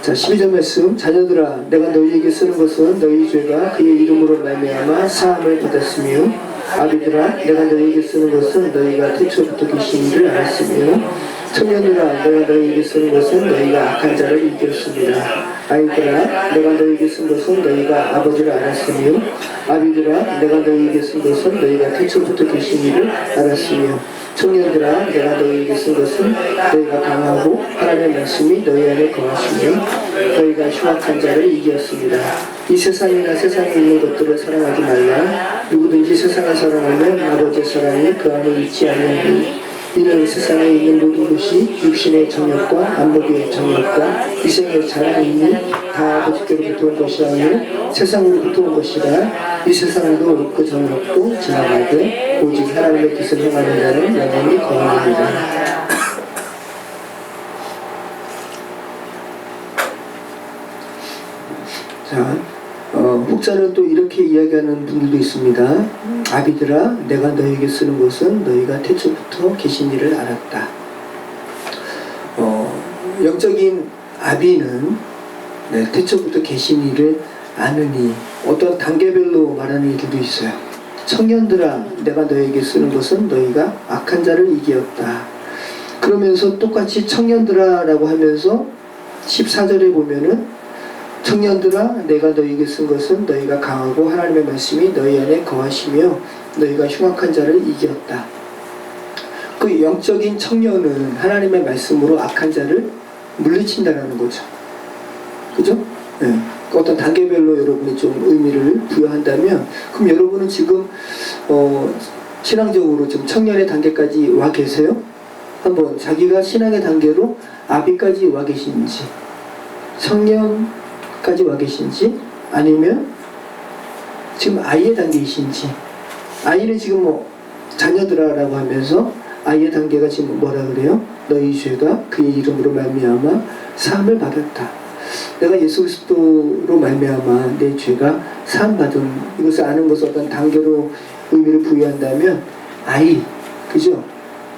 자, 12절 말씀. 자녀들아, 내가 너희에게 쓰는 것은 너희 죄가 그의 이름으로 말미암아 사함을 받았으며 아비들아, 내가 너희에게 쓰는 것은 너희가 태초부터 계신 줄 알았으며 청년들아, 내가 너희에게 쓰는 것은 너희가 악한 자를 이겼습니다. 아이들아, 내가 너희에게 쓴 것은 너희가 아버지를 알았으며 아비들아, 내가 너희에게 쓴 것은 너희가 태초부터 계신 이를 알았으며 청년들아, 내가 너희에게 쓴 것은 너희가 강하고 하나님의 말씀이 너희 안에 거하시며 너희가 흉악한 자를 이겼습니다. 이 세상이나 세상에 있는 것들을 사랑하지 말라. 누구든지 세상을 사랑하면 아버지의 사랑이 그 안에 있지 아니하니 이는 세상에 있는 모든 것이 육신의 정욕과 안목의 정욕과 이생의 자랑이니 다 아버지께로부터 온 것이 아니요 세상으로부터 온 것이라. 이 세상도 그 정욕도 지나가되 오직 하나님의 뜻을 행하는 자는 영원히 거하리라. 자, 목자는 또 이렇게 이야기하는 분들도 있습니다. 아비들아, 내가 너에게 쓰는 것은 너희가 태초부터 계신 일을 알았다. 영적인 아비는 태초부터 계신 일을 아느니, 어떤 단계별로 말하는 이들도 있어요. 청년들아, 내가 너에게 쓰는 것은 너희가 악한 자를 이기었다. 그러면서 똑같이 청년들아 라고 하면서 14절에 보면은 청년들아, 내가 너희에게 쓴 것은 너희가 강하고 하나님의 말씀이 너희 안에 거하시며 너희가 흉악한 자를 이기었다. 그 영적인 청년은 하나님의 말씀으로 악한 자를 물리친다라는 거죠. 그죠? 네. 어떤 단계별로 여러분이 좀 의미를 부여한다면, 그럼 여러분은 지금 신앙적으로 좀 청년의 단계까지 와 계세요? 한번 자기가 신앙의 단계로 아비까지 와 계신지, 청년까지 와 계신지, 아니면 지금 아이의 단계이신지. 아이는 지금 뭐 자녀들아라고 하면서 아이의 단계가 지금 뭐라 그래요? 너희 죄가 그의 이름으로 말미암아 사함을 받았다. 내가 예수 그리스도로 말미암아 내 죄가 사함 받은, 이것을 아는 것을 어떤 단계로 의미를 부여한다면 아이, 그죠?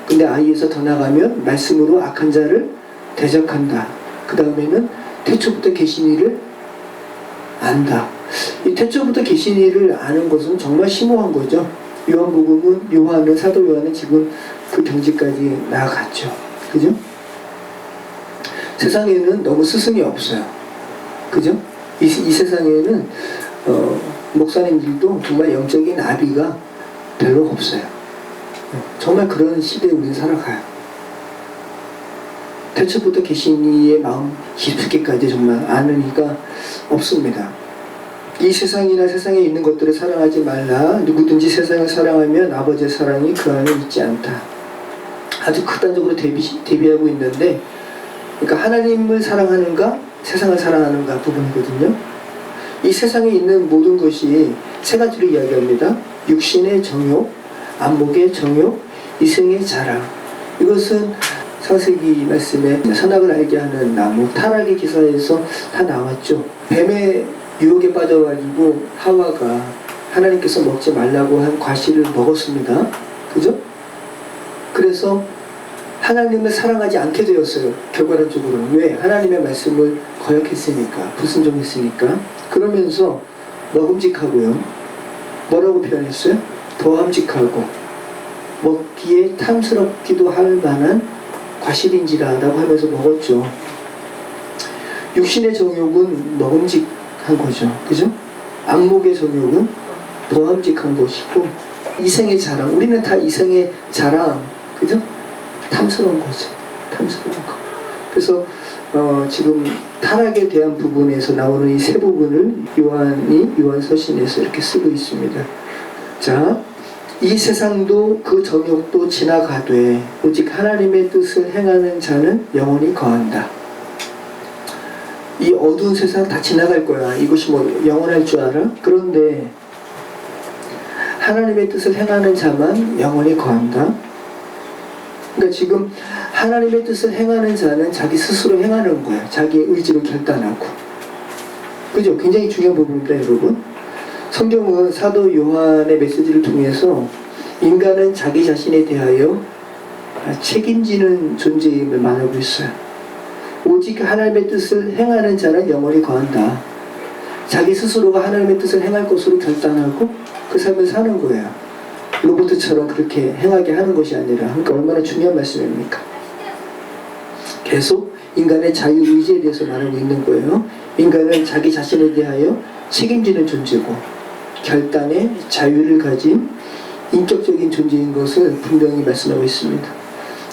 근데 아이에서 더 나가면 말씀으로 악한 자를 대적한다. 그 다음에는 태초부터 계신 이를 안다. 이 태초부터 계신 이를 아는 것은 정말 심오한 거죠. 요한복음은, 사도 요한은 지금 그 경지까지 나아갔죠. 그죠? 세상에는 너무 스승이 없어요. 그죠? 이 세상에는 목사님들도 정말 영적인 아비가 별로 없어요. 정말 그런 시대에 우리는 살아가요. 태초부터 계신 이의 마음 깊숙이까지 정말 아는 이가 없습니다. 이 세상이나 세상에 있는 것들을 사랑하지 말라. 누구든지 세상을 사랑하면 아버지의 사랑이 그 안에 있지 않다. 아주 극단적으로 대비하고 있는데, 그러니까 하나님을 사랑하는가 세상을 사랑하는가 부분이거든요. 이 세상에 있는 모든 것이 세 가지로 이야기합니다. 육신의 정욕, 안목의 정욕, 이생의 자랑. 이것은 창세기 말씀에 선악을 알게 하는 나무, 타락의 기사에서 다 나왔죠. 뱀의 유혹에 빠져가지고 하와가 하나님께서 먹지 말라고 한 과실을 먹었습니다. 그죠? 그래서 하나님을 사랑하지 않게 되었어요. 결과론적으로는. 왜? 하나님의 말씀을 거역했으니까, 불순종했으니까. 그러면서 먹음직하고요. 뭐라고 표현했어요? 더함직하고 먹기에 탐스럽기도 할 만한 과실인지라 라고 하면서 먹었죠. 육신의 정욕은 먹음직한 거죠. 그죠? 안목의 정욕은 더함직한 것이고, 이생의 자랑, 우리는 다 이생의 자랑, 그죠? 탐스러운 거죠. 탐스러운 거. 그래서 지금 타락에 대한 부분에서 나오는 이 세 부분을 요한이 요한서신에서 이렇게 쓰고 있습니다. 자, 이 세상도 그 정욕도 지나가되 오직 하나님의 뜻을 행하는 자는 영원히 거한다. 이 어두운 세상 다 지나갈 거야. 이것이 뭐 영원할 줄 알아? 그런데 하나님의 뜻을 행하는 자만 영원히 거한다. 그러니까 지금 하나님의 뜻을 행하는 자는 자기 스스로 행하는 거야. 자기의 의지로 결단하고. 그죠? 굉장히 중요한 부분입니다, 여러분. 성경은 사도 요한의 메시지를 통해서 인간은 자기 자신에 대하여 책임지는 존재임을 말하고 있어요. 오직 하나님의 뜻을 행하는 자는 영원히 거한다. 자기 스스로가 하나님의 뜻을 행할 것으로 결단하고 그 삶을 사는 거예요. 로봇처럼 그렇게 행하게 하는 것이 아니라. 그러니까 얼마나 중요한 말씀입니까? 계속 인간의 자유의지에 대해서 말하고 있는 거예요. 인간은 자기 자신에 대하여 책임지는 존재고 결단의 자유를 가진 인격적인 존재인 것을 분명히 말씀하고 있습니다.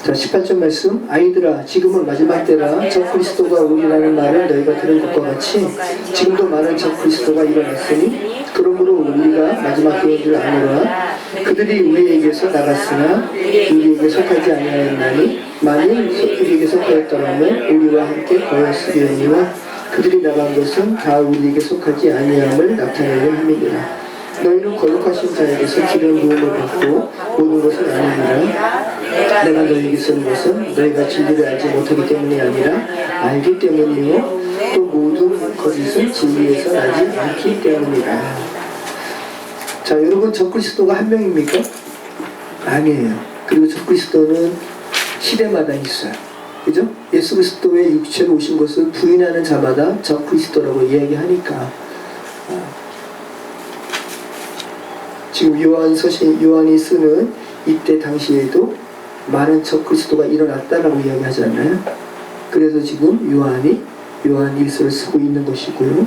자, 18절 말씀. 아이들아, 지금은 마지막 때라. 저 그리스도가 오리라는 말을 너희가 들은 것과 같이 지금도 많은 저 그리스도가 일어났으니 그러므로 우리가 마지막 때인 줄 아노라. 그들이 우리에게서 나갔으나 우리에게 속하지 아니하였나니 만일 우리에게 속하였더라면 우리와 함께 거였으리오니와 그들이 나간 것은 다 우리에게 속하지 아니함을 나타내려 함이니라. 너희는 거룩하신 자에게서 기름 부음을 받고 모든 것을 아느니라. 내가 너희에게 쓰는 것은 너희가 진리를 알지 못하기 때문이 아니라 알기 때문이요 또 모든 거짓은 진리에서 나지 않기 때문이라. 자, 여러분, 적그리스도가 한 명입니까? 아니에요. 그리고 적그리스도는 시대마다 있어요. 그죠? 예수 그리스도의 육체로 오신 것을 부인하는 자마다 적그리스도라고 이야기하니까. 지금 요한이 쓰는 이때 당시에도 많은 적그리스도가 일어났다라고 이야기하지 않나요? 그래서 지금 요한 일서를 쓰고 있는 것이고요.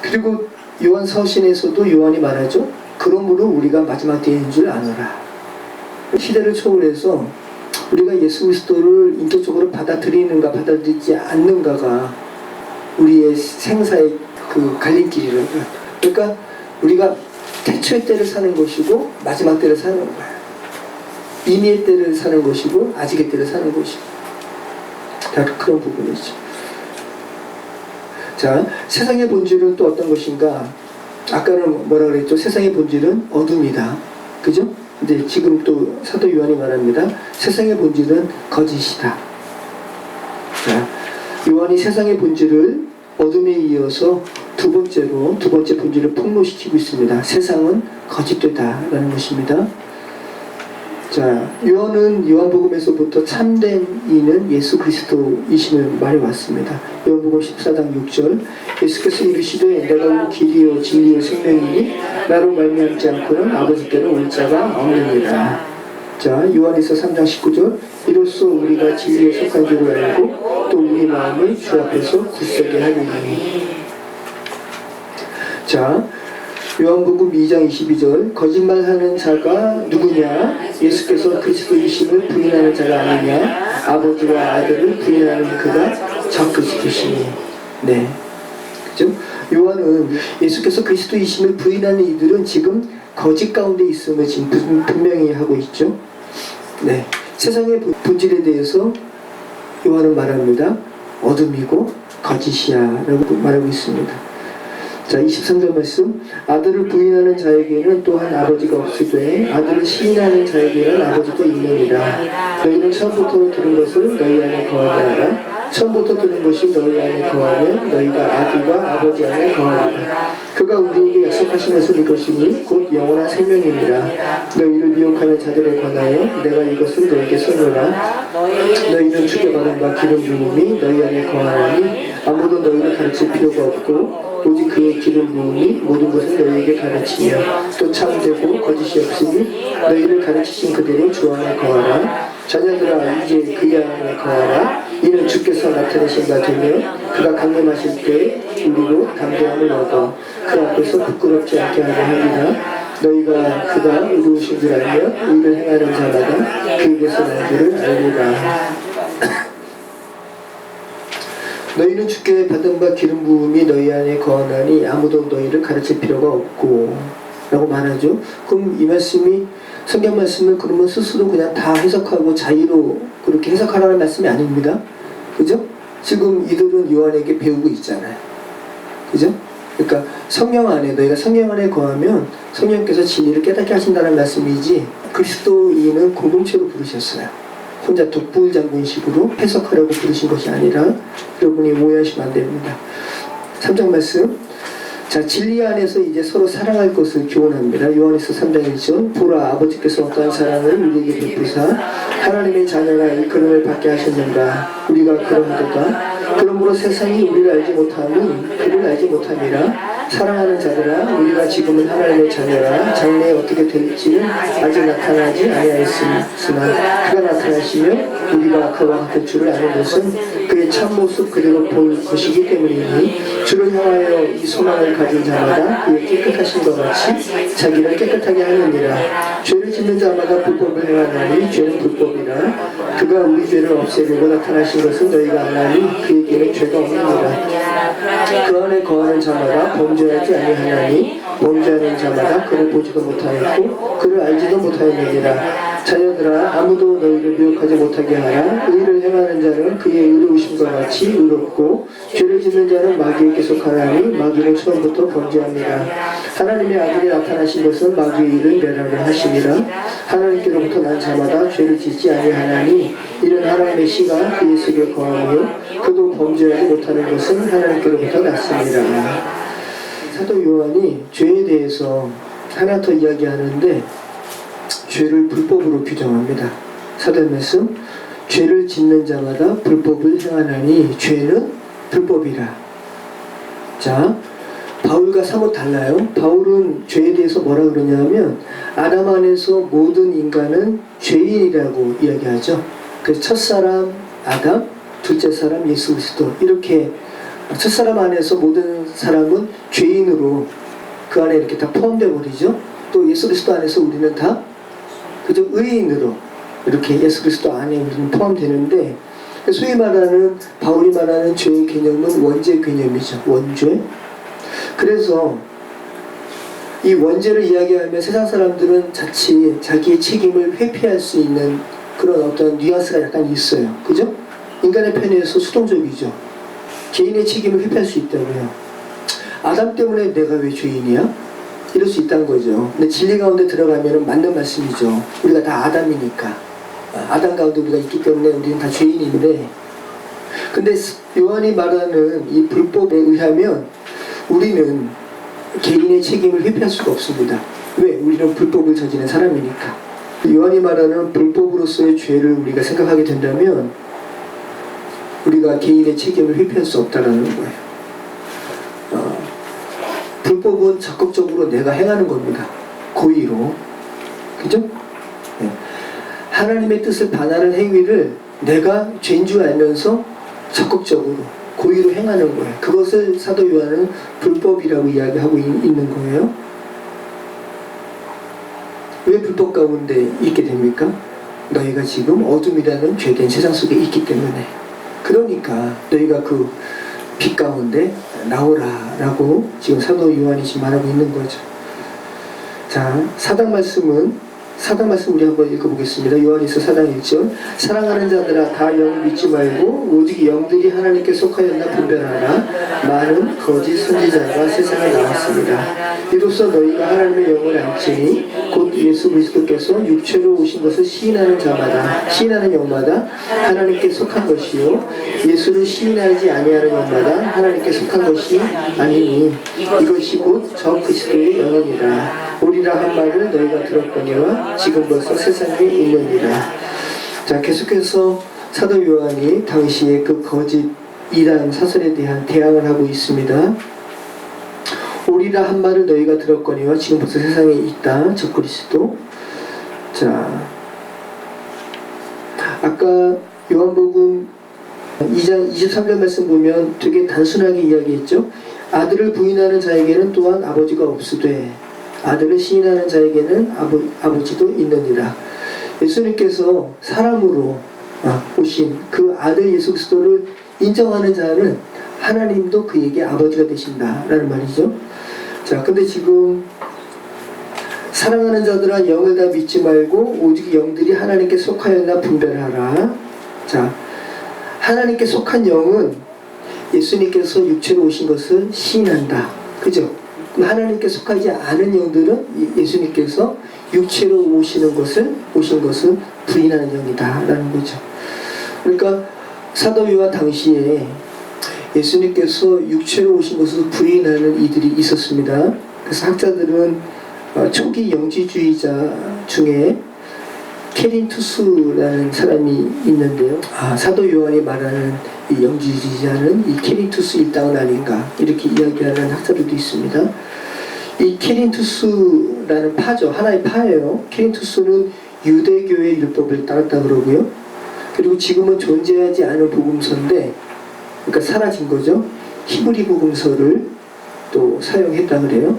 그리고 요한 서신에서도 요한이 말하죠. 그러므로 우리가 마지막 때인 줄 아노라. 시대를 초월해서 우리가 예수 그리스도를 인격적으로 받아들이는가 받아들이지 않는가가 우리의 생사의 그 갈림길이라고요. 그러니까 우리가 태초의 때를 사는 것이고 마지막 때를 사는 거예요. 이미의 때를 사는 것이고 아직의 때를 사는 것이고 다 그런 부분이죠. 자, 세상의 본질은 또 어떤 것인가? 아까는 뭐라 그랬죠? 세상의 본질은 어둠이다. 그죠? 근데 지금 또 사도 요한이 말합니다. 세상의 본질은 거짓이다. 자, 요한이 세상의 본질을 어둠에 이어서 두 번째 본질을 폭로시키고 있습니다. 세상은 거짓되다라는 것입니다. 자, 요한은 요한복음에서부터 참된 이는 예수 그리스도이심을 말해왔습니다. 요한복음 14장 6절 예수께서 이르시되 내가 길이요 진리요 생명이니 나로 말미암지 않고는 아버지께로 올 자가 없느니라. 자, 요한에서 3장 19절 이로써 우리가 진리에 속한 줄을 알고 또 우리 마음을 주 앞에서 굳세게 하리니. 자, 요한복음 2장 22절 거짓말하는 자가 누구냐? 예수께서 그리스도이심을 부인하는 자가 아니냐? 아버지와 아들을 부인하는 그가 적그리스도시니. 네, 그죠? 요한은 예수께서 그리스도이심을 부인하는 이들은 지금 거짓 가운데 있음을 지금 분명히 하고 있죠. 네, 세상의 본질에 대해서 요한은 말합니다. 어둠이고 거짓이야 라고 말하고 있습니다. 자, 23절 말씀 아들을 부인하는 자에게는 또한 아버지가 없으되 아들을 시인하는 자에게는 아버지도 있느니라. 너희는 처음부터 들은 것을 너희 안에 거하게 하라. 처음부터 들은 것이 너희 안에 거하면 너희가 아들과 아버지 안에 거하리라. 그가 우리에게 약속하신 것은 이것이니 곧 영원한 생명이니라. 너희를 미혹하는 자들에 관하여 내가 이것을 너희에게 써노라. 너희는 주께받은 바 기름 부음이 너희 안에 거하나니 아무도 너희를 가르칠 필요가 없고 오직 그의 기름 부음이 모든 것을 너희에게 가르치며 또 참되고 거짓이 없으니 너희를 가르치신 그대로 주 안에 거하라. 자녀들아 이제 그의 안에 거하라. 이는 주께서 나타내신 바 되며 그가 강림하실 때 우리로 담대함을 얻어 그 앞에서 부끄럽지 않게 하려 합니다. 너희가 그가 의로우신 줄 알며 의를 행하는 자마다 그에게서 난 줄을 알리라. 너희는 주께 받은 바 기름 부음이 너희 안에 거하나니 아무도 너희를 가르칠 필요가 없고 라고 말하죠. 그럼 이 말씀이 성경 말씀을 그러면 스스로 그냥 다 해석하고 자의로 그렇게 해석하라는 말씀이 아닙니다. 그죠? 지금 이들은 요한에게 배우고 있잖아요. 그죠? 그러니까 성령 안에 너희가 성령 안에 거하면 성령께서 진리를 깨닫게 하신다는 말씀이지 그리스도인은 공동체로 부르셨어요. 혼자 독불장군식으로 해석하려고 부르신 것이 아니라 여러분이 오해하시면 안 됩니다. 3장 말씀. 자, 진리 안에서 이제 서로 사랑할 것을 교훈합니다. 요한에서 3장 1절 보라 아버지께서 어떠한 사랑을 우리에게 베푸사 하나님의 자녀라 일컬음을 받게 하셨는가. 우리가 그러하도다. 그러므로 세상이 우리를 알지 못하니 그를 알지 못함이라. 사랑하는 자들아 우리가 지금은 하나님의 자녀라. 장래에 어떻게 될지는 아직 나타나지 아니하였으나 그가 나타나시면 우리가 그와 같을 줄을 아는 것은 그의 참모습 그대로 볼 것이기 때문이니 주를 향하여 이 소망을 가진 자마다 그의 깨끗하신 것 같이 자기를 깨끗하게 하느니라. 죄를 짓는 자마다 불법을 행하나니 죄는 불법이라. 그가 우리 죄를 없애려고 나타나신 것은 너희가 아나니 그에게는 죄가 없느니라. 그 안에 거하는 자마다 범죄하지 아니하나니 범죄하는 의하는 자마다 그를 보지도 못하였고 그를 알지도 못하였느니라. 자녀들아 아무도 너희를 미혹하지 못하게 하라. 의를 행하는 자는 그의 의로우심과 같이 의롭고 죄를 짓는 자는 마귀에게 속하나니 마귀는 처음부터 범죄합니다. 하나님의 아들이 나타나신 것은 마귀의 일을 멸하려 하심이라. 하나님께로부터 난 자마다 죄를 짓지 아니하나니 이는 하나님의 씨가 그의 속에 거하며 그도 범죄하지 못하는 것은 하나님께로부터 났습니다. 사도 요한이 죄에 대해서 하나 더 이야기하는데 죄를 불법으로 규정합니다. 사도 말씀, 죄를 짓는 자마다 불법을 행하나니 죄는 불법이라. 자, 바울과 사뭇 달라요. 바울은 죄에 대해서 뭐라 그러냐면 아담 안에서 모든 인간은 죄인이라고 이야기하죠. 그래서 첫사람 아담, 둘째 사람 예수 그리스도, 이렇게 첫사람 안에서 모든 사람은 죄인으로 그 안에 이렇게 다 포함되어 버리죠. 또 예수 그리스도 안에서 우리는 다 그저 의인으로 이렇게 예수 그리스도 안에 우리는 포함되는데, 소위 말하는 바울이 말하는 죄의 개념은 원죄 개념이죠. 원죄. 그래서 이 원죄를 이야기하면 세상 사람들은 자칫 자기의 책임을 회피할 수 있는 그런 어떤 뉘앙스가 약간 있어요. 그죠? 인간의 편에서 수동적이죠. 개인의 책임을 회피할 수 있다고요. 아담 때문에 내가 왜 죄인이야? 이럴 수 있다는 거죠. 근데 진리 가운데 들어가면 맞는 말씀이죠. 우리가 다 아담이니까. 아담 가운데 우리가 있기 때문에 우리는 다 죄인인데, 근데 요한이 말하는 이 불법에 의하면 우리는 개인의 책임을 회피할 수가 없습니다. 왜? 우리는 불법을 저지른 사람이니까. 요한이 말하는 불법으로서의 죄를 우리가 생각하게 된다면 우리가 개인의 책임을 회피할 수 없다는 거예요. 불법은 적극적으로 내가 행하는 겁니다. 고의로. 그죠? 네. 하나님의 뜻을 반하는 행위를 내가 죄인 줄 알면서 적극적으로 고의로 행하는 거예요. 그것을 사도 요한은 불법이라고 이야기하고 있는 거예요. 왜 불법 가운데 있게 됩니까? 너희가 지금 어둠이라는 죄된 세상 속에 있기 때문에. 그러니까 너희가 그 빛 가운데 나오라 라고 지금 사도 요한이 지금 말하고 있는 거죠. 자, 사당 말씀 우리 한번 읽어보겠습니다. 요한일서 4장 1절. 사랑하는 자들아 다 영을 믿지 말고 오직 영들이 하나님께 속하였나 분별하라. 많은 거짓 선지자가 세상에 나왔습니다. 이로써 너희가 하나님의 영을 알지니 곧 예수 그리스도께서 육체로 오신 것을 시인하는 영마다 하나님께 속한 것이요 예수를 시인하지 아니하는 영마다 하나님께 속한 것이 아니니 이것이 곧 저 그리스도의 영이니라. 오리라 한 말을 너희가 들었거니와 지금 벌써 세상에 있느니라. 자, 계속해서 사도 요한이 당시에 그 거짓 이단 사설에 대한 대항을 하고 있습니다. 오리라 한 말을 너희가 들었거니와 지금 벌써 세상에 있다. 저 그리스도. 자, 아까 요한복음 2장 23절 말씀 보면 되게 단순하게 이야기했죠. 아들을 부인하는 자에게는 또한 아버지가 없으되 아들을 시인하는 자에게는 아버지도 있느니라. 예수님께서 사람으로 오신 그 아들 예수 그리스도를 인정하는 자는 하나님도 그에게 아버지가 되신다라는 말이죠. 자, 근데 지금 사랑하는 자들아 영을 다 믿지 말고 오직 영들이 하나님께 속하였나 분별하라. 자, 하나님께 속한 영은 예수님께서 육체로 오신 것을 시인한다. 그죠? 하나님께 속하지 않은 영들은 예수님께서 육체로 오신 것을 부인하는 영이다 라는 거죠. 그러니까 사도 요한 당시에 예수님께서 육체로 오신 것을 부인하는 이들이 있었습니다. 그래서 학자들은 초기 영지주의자 중에 케린투스라는 사람이 있는데요. 사도 요한이 말하는 이 영지주의자는 이 케린투스 일당은 아닌가 이렇게 이야기하는 학자들도 있습니다. 이 케린투스라는 파죠. 하나의 파예요. 케린투스는 유대교의 율법을 따랐다 그러고요. 그리고 지금은 존재하지 않은 복음서인데, 그러니까 사라진 거죠. 히브리 복음서를 또 사용했다 그래요.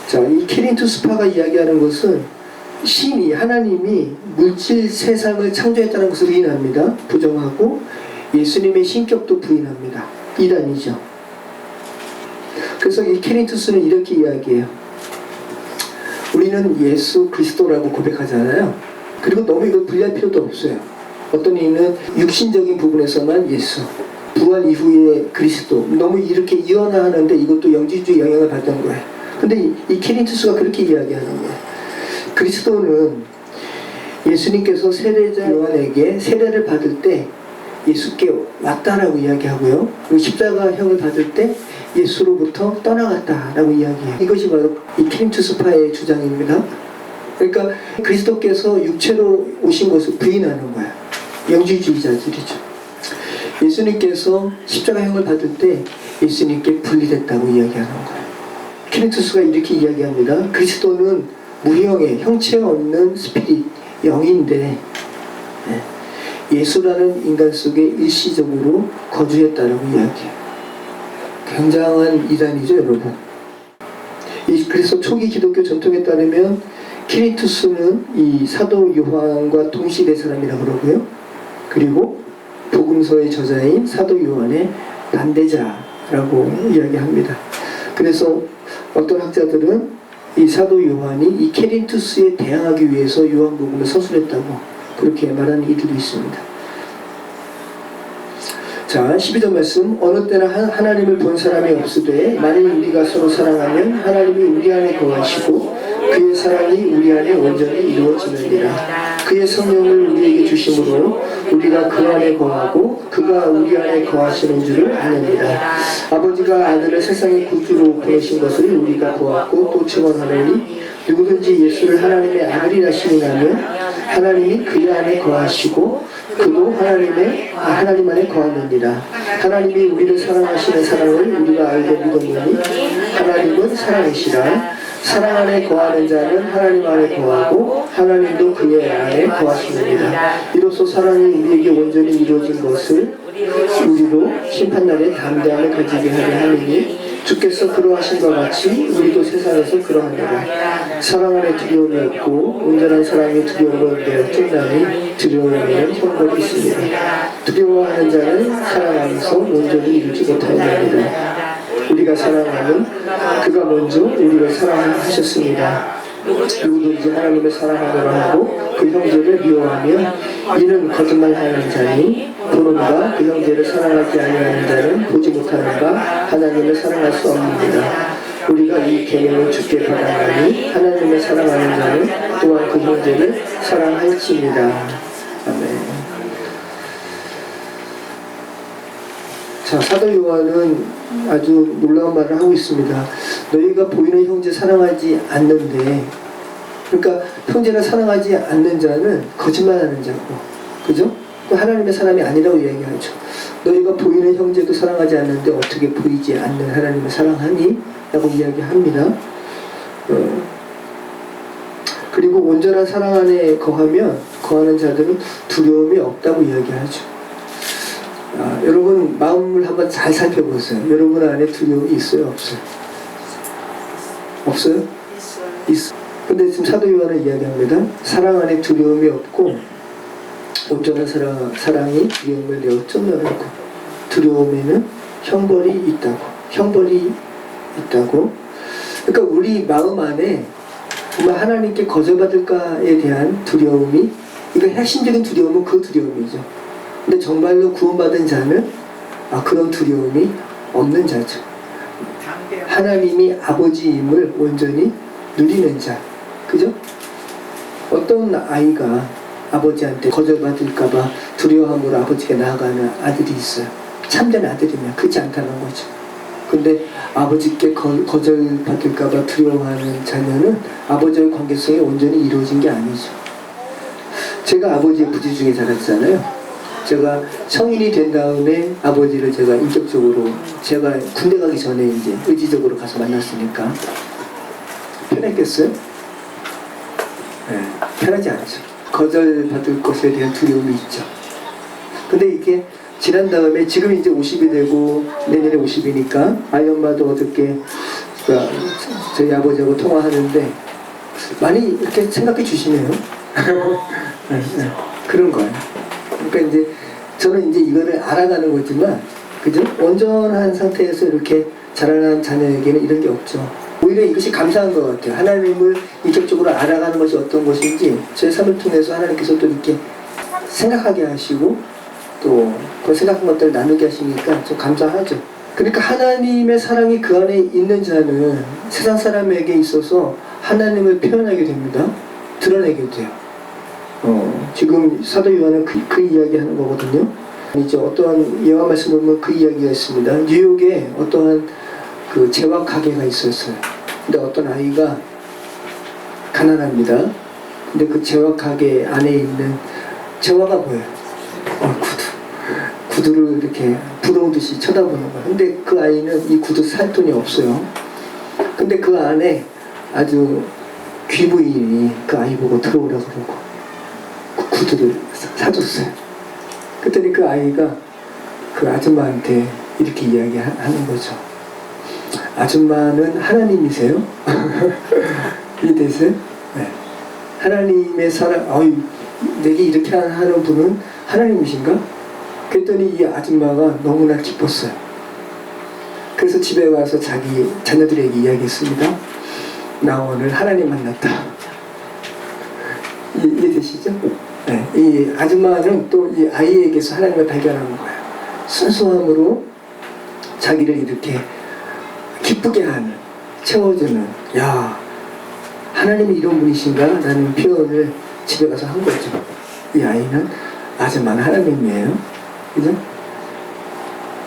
자, 이 케린투스파가 이야기하는 것은 신이 하나님이 물질 세상을 창조했다는 것을 부인합니다. 부정하고 예수님의 신격도 부인합니다. 이단이죠. 그래서 이 케린투스는 이렇게 이야기해요. 우리는 예수 그리스도라고 고백하잖아요. 그리고 너무 이걸 분리할 필요도 없어요. 어떤 이는 육신적인 부분에서만 예수, 부활 이후에 그리스도, 너무 이렇게 이원화하는데 이것도 영지주의 영향을 받는 거예요. 근데 이 케린투스가 그렇게 이야기하는 거예요. 그리스도는 예수님께서 세례자 요한에게 세례를 받을 때 예수께 왔다라고 이야기하고요. 그리고 십자가형을 받을 때 예수로부터 떠나갔다라고 이야기해요. 이것이 바로 이 케린투스파의 주장입니다. 그러니까 그리스도께서 육체로 오신 것을 부인하는 거예요. 영지주의자들이죠. 예수님께서 십자가형을 받을 때 예수님께 분리됐다고 이야기하는 거예요. 케린투스가 이렇게 이야기합니다. 그리스도는 무형의 형체 없는 스피릿, 영인데 예수라는 인간 속에 일시적으로 거주했다라고 이야기해요. 굉장한 이단이죠, 여러분. 그래서 초기 기독교 전통에 따르면 케린투스는 이 사도 요한과 동시대 사람이라고 그러고요. 그리고 복음서의 저자인 사도 요한의 반대자라고 이야기합니다. 그래서 어떤 학자들은 이 사도 요한이 이 케린투스에 대항하기 위해서 요한복음을 서술했다고 그렇게 말하는 이들도 있습니다. 자, 12절 말씀. 어느 때나 하나님을 본 사람이 없으되 만일 우리가 서로 사랑하면 하나님이 우리 안에 거하시고 그의 사랑이 우리 안에 온전히 이루어지느니라. 그의 성령을 우리에게 주심으로 우리가 그 안에 거하고 그가 우리 안에 거하시는 줄을 아느니라. 아버지가 아들을 세상의 구주로 보내신 것을 우리가 보았고 또 증언하노니 누구든지 예수를 하나님의 아들이라 시인하면 하나님이 그의 안에 거하시고 그도 하나님 안에 거하느니라. 하나님이 우리를 사랑하시는 사랑을 우리가 알고 믿었노니 하나님은 사랑이시라. 사랑 안에 거하는 자는 하나님 안에 거하고 하나님도 그의 안에 거하시느니라. 이로써 사랑이 우리에게 온전히 이루어진 것을 우리도 심판날에 담대함을 가지게 하려 하느니 주께서 그러하신 것 같이 우리도 세상에서 그러하니라. 사랑 안에 두려움이 없고 온전한 사랑이 두려움을 내어 쫓나니 두려움에는 형벌이 있습니다. 두려워하는 자는 사랑 안에서 온전히 이루지 못하느니라. 우리가 사랑하는 그가 먼저 우리를 사랑하셨습니다. 누구든지 하나님을 사랑하노라 하고 그 형제를 미워하면 이는 거짓말하는 자니 보는가 그 형제를 사랑하지 아니하는 자는 보지 못하는가 하나님을 사랑할 수 없느니라. 우리가 이 계명을 주께 받아나니 하나님을 사랑하는 자는 또한 그 형제를 사랑할지니라. 아멘. 자, 사도 요한은 아주 놀라운 말을 하고 있습니다. 너희가 보이는 형제 사랑하지 않는데, 그러니까 형제를 사랑하지 않는 자는 거짓말하는 자고, 그죠? 하나님의 사람이 아니라고 이야기하죠. 너희가 보이는 형제도 사랑하지 않는데 어떻게 보이지 않는 하나님을 사랑하니? 라고 이야기합니다. 그리고 온전한 사랑 안에 거하는 자들은 두려움이 없다고 이야기하죠. 여러분 마음을 한번 잘 살펴보세요. 여러분 안에 두려움이 있어요, 없어요? 없어요? 있어요. 근데 지금 사도 요한은 이야기합니다. 사랑 안에 두려움이 없고 온전한 사랑이 두려움을 내어 쫓아내고 두려움에는 형벌이 있다고. 그러니까 우리 마음 안에 정말 하나님께 거절받을까에 대한 두려움이, 이거 핵심적인 두려움은 그 두려움이죠. 근데 정말로 구원받은 자는 그런 두려움이 없는 자죠. 하나님이 아버지임을 온전히 누리는 자. 그죠? 어떤 아이가 아버지한테 거절받을까봐 두려워함으로 아버지가 나아가는 아들이 있어요. 참된 아들이면 그렇지 않다는 거죠. 근데 아버지께 거절받을까봐 두려워하는 자녀는 아버지의 관계성이 온전히 이루어진 게 아니죠. 제가 아버지의 부재 중에 자랐잖아요. 제가 성인이 된 다음에 아버지를 제가 인격적으로, 제가 군대 가기 전에 이제 의지적으로 가서 만났으니까 편했겠어요? 네, 편하지 않죠. 거절받을 것에 대한 두려움이 있죠. 근데 이게 지난 다음에 지금 이제 50이 되고 내년에 50이니까 아이 엄마도 어저께 저희 아버지하고 통화하는데 많이 이렇게 생각해 주시네요. 네, 그런 거예요. 그러니까 이제 저는 이제 이거를 알아가는 거지만, 그죠? 온전한 상태에서 이렇게 자라난 자녀에게는 이런 게 없죠. 오히려 이것이 감사한 것 같아요. 하나님을 인격적으로 알아가는 것이 어떤 것인지 제 삶을 통해서 하나님께서 또 이렇게 생각하게 하시고 또 그 생각한 것들을 나누게 하시니까 좀 감사하죠. 그러니까 하나님의 사랑이 그 안에 있는 자는 세상 사람에게 있어서 하나님을 표현하게 됩니다. 드러내게 돼요. 지금 사도 요한은 그 이야기 하는 거거든요. 이제 어떠한 예화 말씀을 보면 그 이야기가 있습니다. 뉴욕에 어떠한 그 재화 가게가 있었어요. 근데 어떤 아이가 가난합니다. 근데 그 재화 가게 안에 있는 재화가 뭐예요? 구두를 이렇게 부러우듯이 쳐다보는 거예요. 근데 그 아이는 이 구두 살 돈이 없어요. 근데 그 안에 아주 귀부인이 그 아이 보고 들어오라고 그러고 그 구두를 사줬어요. 그랬더니 그 아이가 그 아줌마한테 이렇게 이야기하는 거죠. 아줌마는 하나님이세요? 이해되세요? 네. 하나님의 사랑, 내게 이렇게 하는 분은 하나님이신가? 그랬더니 이 아줌마가 너무나 기뻤어요. 그래서 집에 와서 자기 자녀들에게 이야기했습니다. 나 오늘 하나님 만났다. 이해되시죠? 네. 이 아줌마는 또 이 아이에게서 하나님을 발견한 거예요. 순수함으로 자기를 이렇게 기쁘게 하는, 채워주는, 야, 하나님이 이런 분이신가? 라는 표현을 집에 가서 한 거죠. 이 아이는 아줌마는 하나님이에요. 그죠?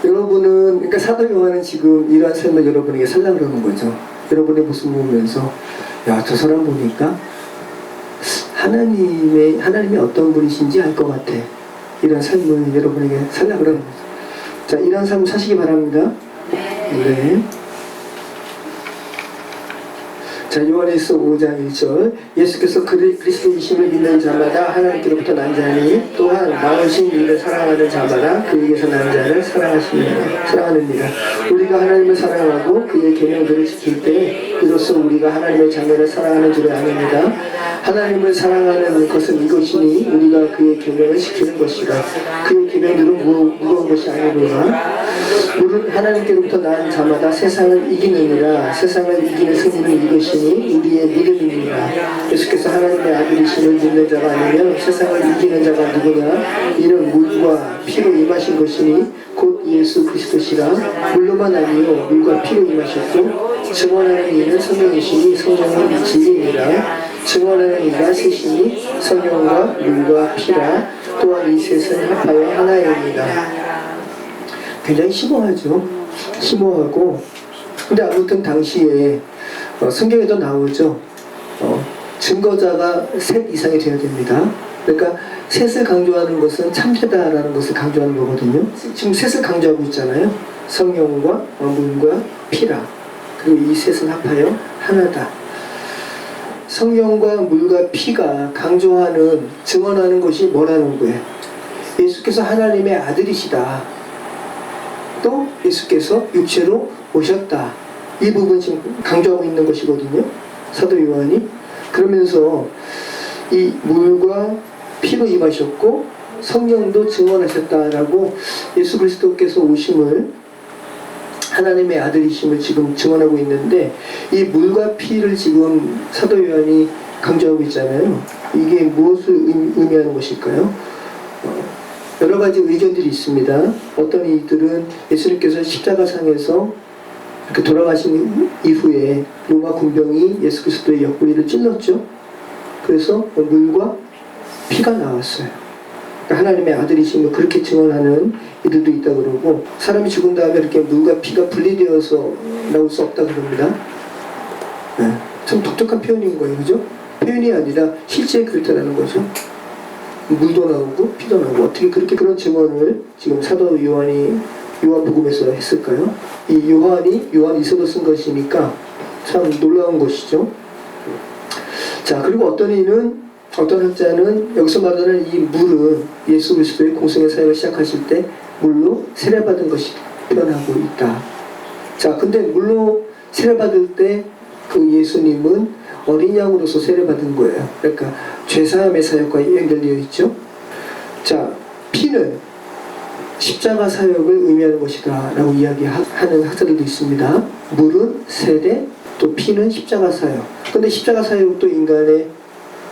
여러분은, 그러니까 사도 요한은 지금 이러한 삶을 여러분에게 살려고 그러는 거죠. 여러분의 모습을 보면서, 야, 저 사람 보니까 하나님이 어떤 분이신지 알 것 같아. 이런 삶을 여러분에게 살려고 그러는 거죠. 자, 이런 삶을 사시기 바랍니다. 네. 자, 요한일서 5장 1절 예수께서 그리스도이심을 믿는 자마다 하나님께로부터 난 자니 또한 나오신 이를 사랑하는 자마다 그에게서 난 자를 사랑하느니라. 우리가 하나님을 사랑하고 그의 계명들을 지킬 때 이로써 우리가 하나님의 자녀를 사랑하는 줄을 아닙니다. 하나님을 사랑하는 것은 이것이니 우리가 그의 계명을 지키는 것이라. 그의 계명들은 무거운 것이 아니로라. 하나님께로부터 난 자마다 세상을 이기느니라. 세상을 이기는 승리는 이것이니 우리의 믿음입니다. 예수께서 하나님의 아들이심을 믿는 자가 아니면 세상을 이기는 자가 누구냐? 이는 물과 피로 임하신 것이니 곧 예수 그리스도시라. 물로만 아니요 물과 피로 임하셨고 증언하는 이는 성령이시니 성령은 진리니라. 증언하는 이가 셋이니 성령과 물과 피라. 또한 이 셋은 합하여 하나입니다. 굉장히 심오하죠. 심오하고 근데 아무튼 당시에 성경에도 나오죠. 증거자가 셋 이상이 되어야 됩니다. 그러니까 셋을 강조하는 것은 참되다라는 것을 강조하는 거거든요. 지금 셋을 강조하고 있잖아요. 성령과 물과 피라. 그리고 이 셋은 합하여 하나다. 성령과 물과 피가 강조하는, 증언하는 것이 뭐라는 거예요? 예수께서 하나님의 아들이시다. 또 예수께서 육체로 오셨다. 이 부분 지금 강조하고 있는 것이거든요. 사도 요한이. 그러면서 이 물과 피로 임하셨고 성령도 증언하셨다라고 예수 그리스도께서 오심을, 하나님의 아들이심을 지금 증언하고 있는데, 이 물과 피를 지금 사도 요한이 강조하고 있잖아요. 이게 무엇을 의미하는 것일까요? 여러 가지 의견들이 있습니다. 어떤 이들은 예수님께서 십자가상에서 이렇게 돌아가신 이후에 로마 군병이 예수 그리스도의 옆구리를 찔렀죠. 그래서 물과 피가 나왔어요. 그러니까 하나님의 아들이심을 그렇게 증언하는 이들도 있다 그러고, 사람이 죽은 다음에 이렇게 물과 피가 분리되어서 나올 수 없다 그럽니다. 네. 참 독특한 표현인 거예요, 그죠? 표현이 아니라 실제 그렇다는 거죠. 물도 나오고 피도 나오고, 어떻게 그렇게 그런 증언을 지금 사도 요한이 요한복음에서 했을까요? 이 요한이 있어도 쓴 것이니까 참 놀라운 것이죠. 자, 그리고 어떤 학자는 여기서 말하는 이 물은 예수 그리스도의 공생의 사역을 시작하실 때 물로 세례받은 것이 표현하고 있다. 자, 근데 물로 세례받을 때 그 예수님은 어린 양으로서 세례받은 거예요. 그러니까 죄사함의 사역과 연결되어 있죠. 자, 피는 십자가 사역을 의미하는 것이다 라고 이야기하는 학자들도 있습니다. 물은 세례, 또 피는 십자가 사역. 근데 십자가 사역도 인간의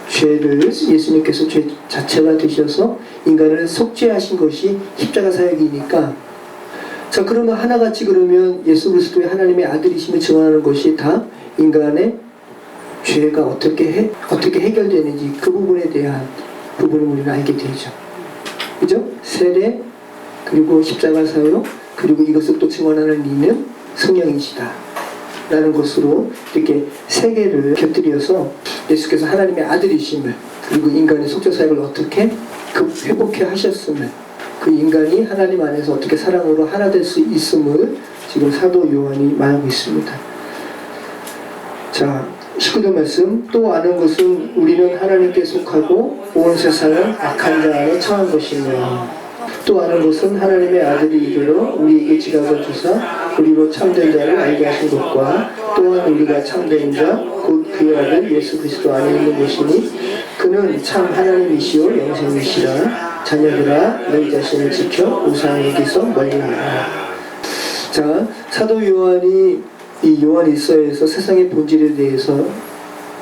죄를 예수님께서 죄 자체가 되셔서 인간을 속죄하신 것이 십자가 사역이니까, 자 그러면 하나같이 그러면 예수 그리스도의 하나님의 아들이심을 증언하는 것이 다 인간의 죄가 어떻게 해결되는지 그 부분에 대한 부분을 우리는 알게 되죠. 그죠? 세례, 그리고 십자가 사역, 그리고 이것을 또 증언하는 이는 성령이시다 라는 것으로 이렇게 세 개를 곁들여서 예수께서 하나님의 아들이심을, 그리고 인간의 속죄 사역을 어떻게 회복해 하셨음을, 그 인간이 하나님 안에서 어떻게 사랑으로 하나 될 수 있음을 지금 사도 요한이 말하고 있습니다. 자 19절 말씀, 또 아는 것은 우리는 하나님께 속하고 온 세상은 악한 자 안에 처한 것이며, 또 아는 것은 하나님의 아들이 이르러 우리에게 지각을 주사 우리로 참된 자를 알게 하신 것과, 또한 우리가 참된 자 곧 그의 아들 예수 그리스도 안에 있는 것이니 그는 참 하나님이시오 영생이시라. 자녀들아 너희 자신을 지켜 우상에게서 멀리하라. 자 사도 요한이 이 요한일서에서 세상의 본질에 대해서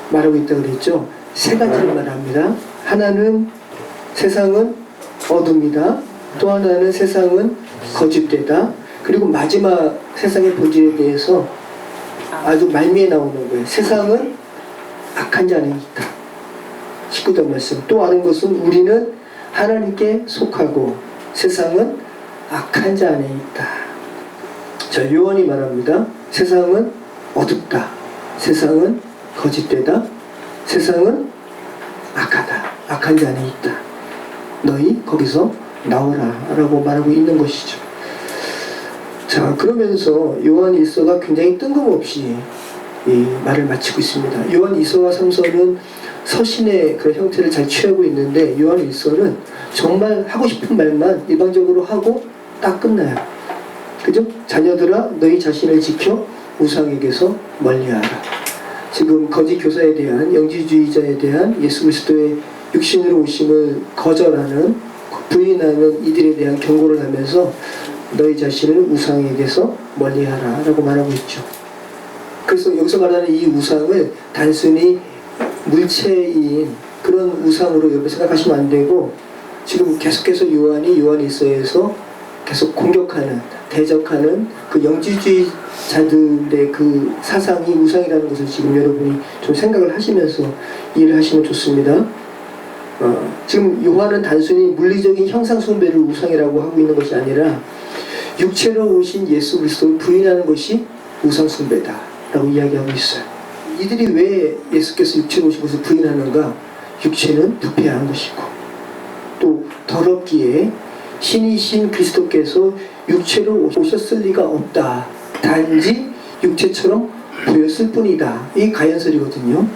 말하고 있다고 그랬죠. 세 가지를 말합니다. 하나는 세상은 어둠이다. 또 하나는 세상은 거짓되다. 그리고 마지막 세상의 본질에 대해서 아주 말미에 나오는 거예요. 세상은 악한 자 안에 있다. 19절 말씀, 또 아는 것은 우리는 하나님께 속하고 세상은 악한 자 안에 있다. 자 요한이 말합니다. 세상은 어둡다. 세상은 거짓되다. 세상은 악하다. 악한 자 안에 있다. 너희 거기서 나오라 라고 말하고 있는 것이죠. 자 그러면서 요한일서가 굉장히 뜬금없이 이 말을 마치고 있습니다. 요한일서와 3서는 서신의 그런 형태를 잘 취하고 있는데, 요한일서는 정말 하고 싶은 말만 일방적으로 하고 딱 끝나요. 그죠? 자녀들아 너희 자신을 지켜 우상에게서 멀리하라. 지금 거짓 교사에 대한, 영지주의자에 대한 예수 그리스도의 육신으로 오심을 거절하는, 부인하는 이들에 대한 경고를 하면서 너희 자신을 우상에게서 멀리하라 라고 말하고 있죠. 그래서 여기서 말하는 이 우상을 단순히 물체인 그런 우상으로 여러분 생각하시면 안 되고, 지금 계속해서 요한이 요한일서에서 계속 공격하는, 대적하는 그 영지주의자들의 그 사상이 우상이라는 것을 지금 여러분이 좀 생각을 하시면서 이해를 하시면 좋습니다. 지금 요한은 단순히 물리적인 형상 숭배를 우상이라고 하고 있는 것이 아니라 육체로 오신 예수 그리스도를 부인하는 것이 우상 숭배다 라고 이야기하고 있어요. 이들이 왜 예수께서 육체로 오신 것을 부인하는가? 육체는 부패한 것이고, 또 더럽기에 신이신 그리스도께서 육체로 오셨을 리가 없다. 단지 육체처럼 보였을 뿐이다. 이 가연설이거든요.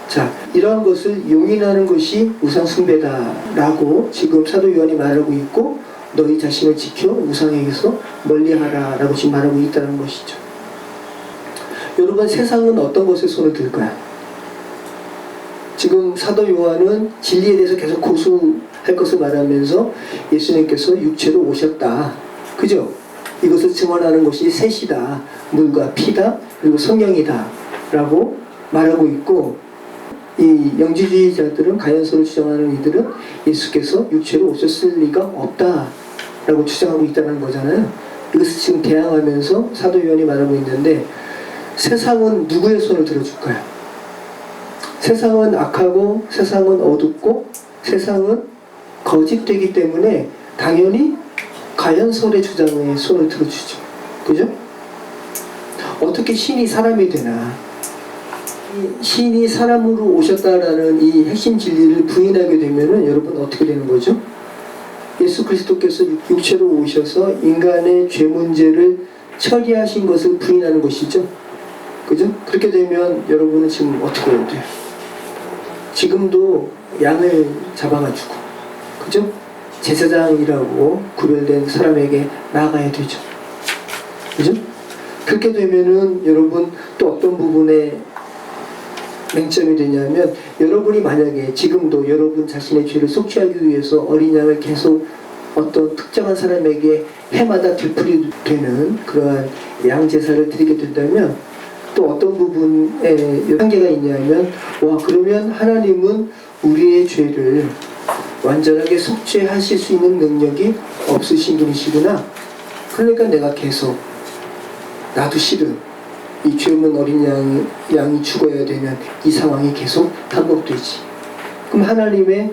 자, 이러한 것을 용인하는 것이 우상 숭배다라고 지금 사도 요한이 말하고 있고, 너희 자신을 지켜 우상에게서 멀리하라 라고 지금 말하고 있다는 것이죠. 여러분, 세상은 어떤 것에 손을 들까요? 지금 사도 요한은 진리에 대해서 계속 고수할 것을 말하면서 예수님께서 육체로 오셨다. 그죠? 이것을 증언하는 것이 셋이다. 물과 피다. 그리고 성령이다. 라고 말하고 있고, 이 영지주의자들은, 가연설을 주장하는 이들은 예수께서 육체로 오셨을 리가 없다 라고 주장하고 있다는 거잖아요. 이것을 지금 대항하면서 사도 요한이 말하고 있는데, 세상은 누구의 손을 들어줄까요? 세상은 악하고 세상은 어둡고 세상은 거짓되기 때문에 당연히 가연설의 주장에 손을 들어주죠. 그죠? 어떻게 신이 사람이 되나? 신이 사람으로 오셨다라는 이 핵심 진리를 부인하게 되면은 여러분 어떻게 되는 거죠? 예수 그리스도께서 육체로 오셔서 인간의 죄 문제를 처리하신 것을 부인하는 것이죠. 그죠? 그렇게 되면 여러분은 지금 어떻게 해야 돼요? 지금도 양을 잡아가지고, 그죠? 제사장이라고 구별된 사람에게 나아가야 되죠. 그죠? 그렇게 되면은 여러분 또 어떤 부분에 맹점이 되냐면, 여러분이 만약에 지금도 여러분 자신의 죄를 속죄하기 위해서 어린 양을 계속 어떤 특정한 사람에게 해마다 되풀이되는 그러한 양제사를 드리게 된다면 또 어떤 부분에 한계가 있냐면 그러면 하나님은 우리의 죄를 완전하게 속죄하실 수 있는 능력이 없으신 분이시구나. 그러니까 내가 계속 나도 싫은 이 죄 없는 어린 양이 죽어야 되는 이 상황이 계속 반복되지. 그럼 하나님의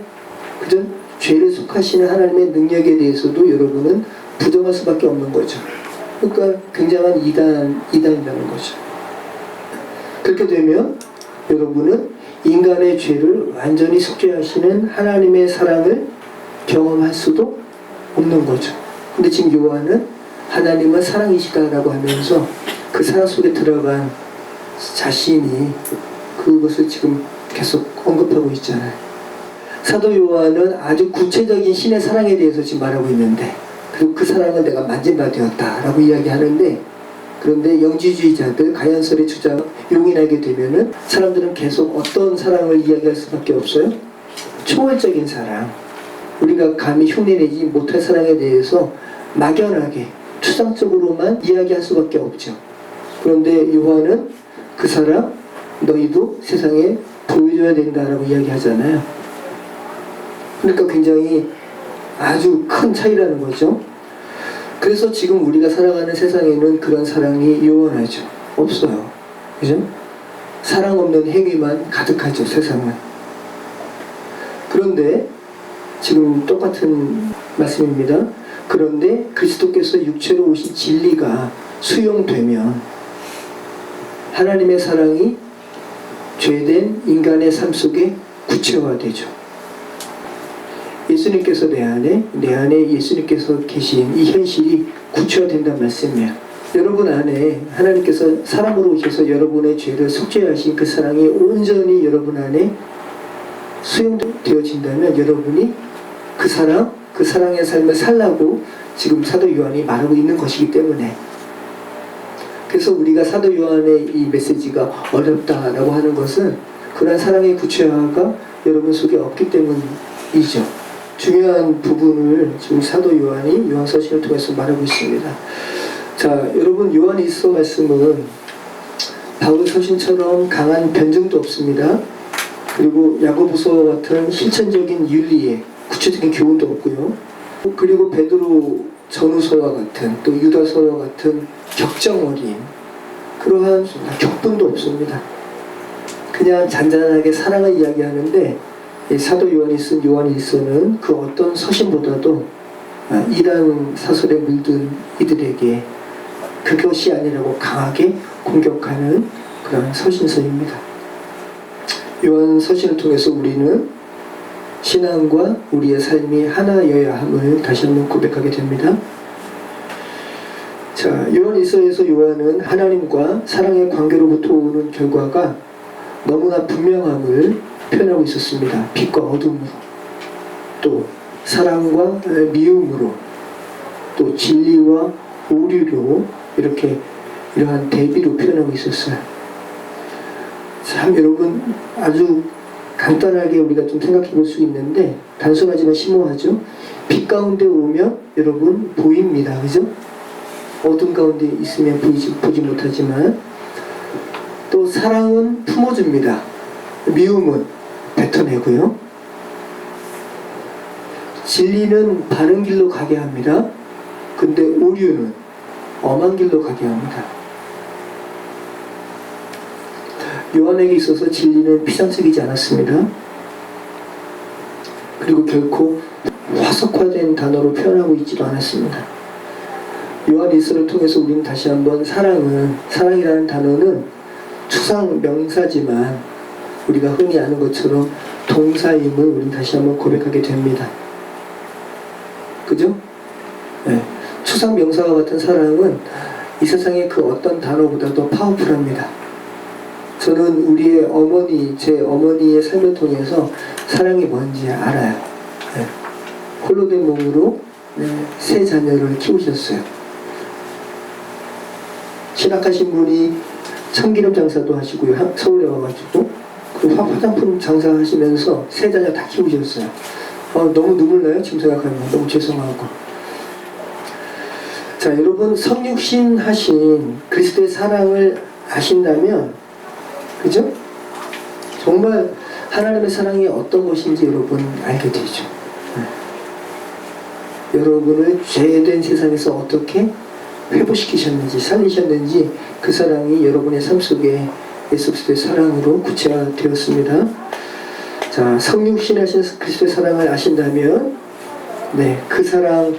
그저 죄를 속하시는 하나님의 능력에 대해서도 여러분은 부정할 수밖에 없는 거죠. 그러니까 굉장한 이단이라는 거죠. 그렇게 되면 여러분은 인간의 죄를 완전히 속죄하시는 하나님의 사랑을 경험할 수도 없는 거죠. 근데 지금 요한은 하나님은 사랑이시다라고 하면서 그 사랑 속에 들어간 자신이 그것을 지금 계속 언급하고 있잖아요. 사도 요한은 아주 구체적인 신의 사랑에 대해서 지금 말하고 있는데, 그리고 그 사랑을 내가 만진 바 되었다라고 이야기하는데, 그런데 영지주의자들, 가연설의 주장 용인하게 되면은 사람들은 계속 어떤 사랑을 이야기할 수밖에 없어요? 초월적인 사랑, 우리가 감히 흉내내지 못할 사랑에 대해서 막연하게 추상적으로만 이야기할 수밖에 없죠. 그런데 요한은 그 사랑 너희도 세상에 보여줘야 된다라고 이야기하잖아요. 그러니까 굉장히 아주 큰 차이라는 거죠. 그래서 지금 우리가 살아가는 세상에는 그런 사랑이 요원하죠. 없어요. 그죠? 사랑 없는 행위만 가득하죠, 세상은. 그런데 지금 똑같은 말씀입니다. 그런데 그리스도께서 육체로 오신 진리가 수용되면 하나님의 사랑이 죄된 인간의 삶 속에 구체화되죠. 예수님께서 내 안에 예수님께서 계신 이 현실이 구체화된다는 말씀이에요. 여러분 안에 하나님께서 사랑으로 오셔서 여러분의 죄를 속죄하신 그 사랑이 온전히 여러분 안에 수용되어진다면 여러분이 그 사랑의 삶을 살라고 지금 사도 요한이 말하고 있는 것이기 때문에, 그래서 우리가 사도 요한의 이 메시지가 어렵다라고 하는 것은 그런 사랑의 구체화가 여러분 속에 없기 때문이죠. 중요한 부분을 지금 사도 요한이 요한서신을 통해서 말하고 있습니다. 자, 여러분 요한 일서 말씀은 바울의 서신처럼 강한 변증도 없습니다. 그리고 야고보서와 같은 실천적인 윤리에 구체적인 교훈도 없고요. 그리고 베드로 전후서와 같은 또 유다서와 같은 격정 어린 그러한 격분도 없습니다. 그냥 잔잔하게 사랑을 이야기하는데, 사도 요한이 쓴 요한일서는 그 어떤 서신보다도 이단 사설에 물든 이들에게 그것이 아니라고 강하게 공격하는 그런 서신서입니다. 요한 서신을 통해서 우리는 신앙과 우리의 삶이 하나여야 함을 다시 한번 고백하게 됩니다. 자, 요한일서에서 요한은 하나님과 사랑의 관계로부터 오는 결과가 너무나 분명함을 표현하고 있었습니다. 빛과 어둠으로, 또 사랑과 미움으로, 또 진리와 오류로 이렇게 이러한 대비로 표현하고 있었어요. 참 여러분 아주 간단하게 우리가 좀 생각해 볼 수 있는데 단순하지만 심오하죠. 빛 가운데 오면 여러분 보입니다. 그죠? 어둠 가운데 있으면 보지 못하지만, 또 사랑은 품어줍니다. 미움은 뱉어내고요. 진리는 바른 길로 가게 합니다. 근데 오류는 엄한 길로 가게 합니다. 요한에게 있어서 진리는 피상적이지 않았습니다. 그리고 결코 화석화된 단어로 표현하고 있지도 않았습니다. 요한일서를 통해서 우리는 다시 한번 사랑이라는 단어는 추상 명사지만 우리가 흔히 아는 것처럼 동사임을 우리는 다시 한번 고백하게 됩니다. 그죠? 네. 추상 명사와 같은 사랑은 이 세상의 그 어떤 단어보다도 파워풀합니다. 저는 우리의 제 어머니의 삶을 통해서 사랑이 뭔지 알아요. 네. 홀로 된 몸으로 세 자녀를 키우셨어요. 신학하신 분이 참기름 장사도 하시고요. 서울에 와가지고 그 화장품 장사하시면서 세 자녀 다 키우셨어요. 너무 눈물 나요. 지금 생각하면 너무 죄송하고. 자, 여러분 성육신 하신 그리스도의 사랑을 아신다면, 그죠? 정말 하나님의 사랑이 어떤 것인지 여러분 알게 되죠. 여러분을 죄된 세상에서 어떻게 회복시키셨는지, 살리셨는지, 그 사랑이 여러분의 삶 속에 예수 그리스도의 사랑으로 구체화되었습니다. 자, 성육신 하신 그리스도의 사랑을 아신다면, 네, 그 사랑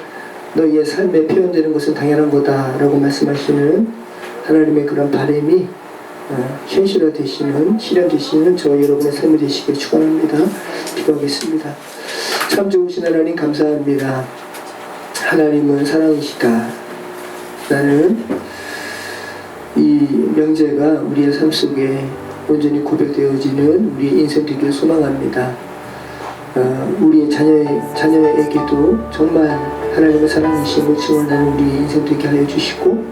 너희의 삶에 표현되는 것은 당연한 거다 라고 말씀하시는 하나님의 그런 바람이 현실화되시는, 실현되시는 저와 여러분의 삶이 되시길 축원합니다. 기도하겠습니다. 참 좋으신 하나님 감사합니다. 하나님은 사랑이시다. 나는 이 명제가 우리의 삶 속에 온전히 고백되어지는 우리 인생 되기를 소망합니다. 우리의 자녀에게도 정말 하나님의 사랑이심을 증언하는 우리 인생 되게 하여 주시고,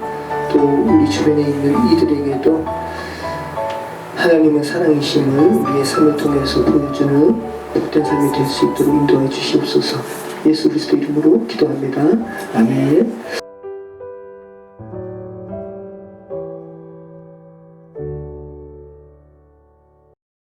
또 우리 주변에 있는 이들에게도 하나님의 사랑이심을 우리의 삶을 통해서 보여주는 복된 삶이 될 수 있도록 인도해 주시옵소서. 예수 그리스도 이름으로 기도합니다. 아멘.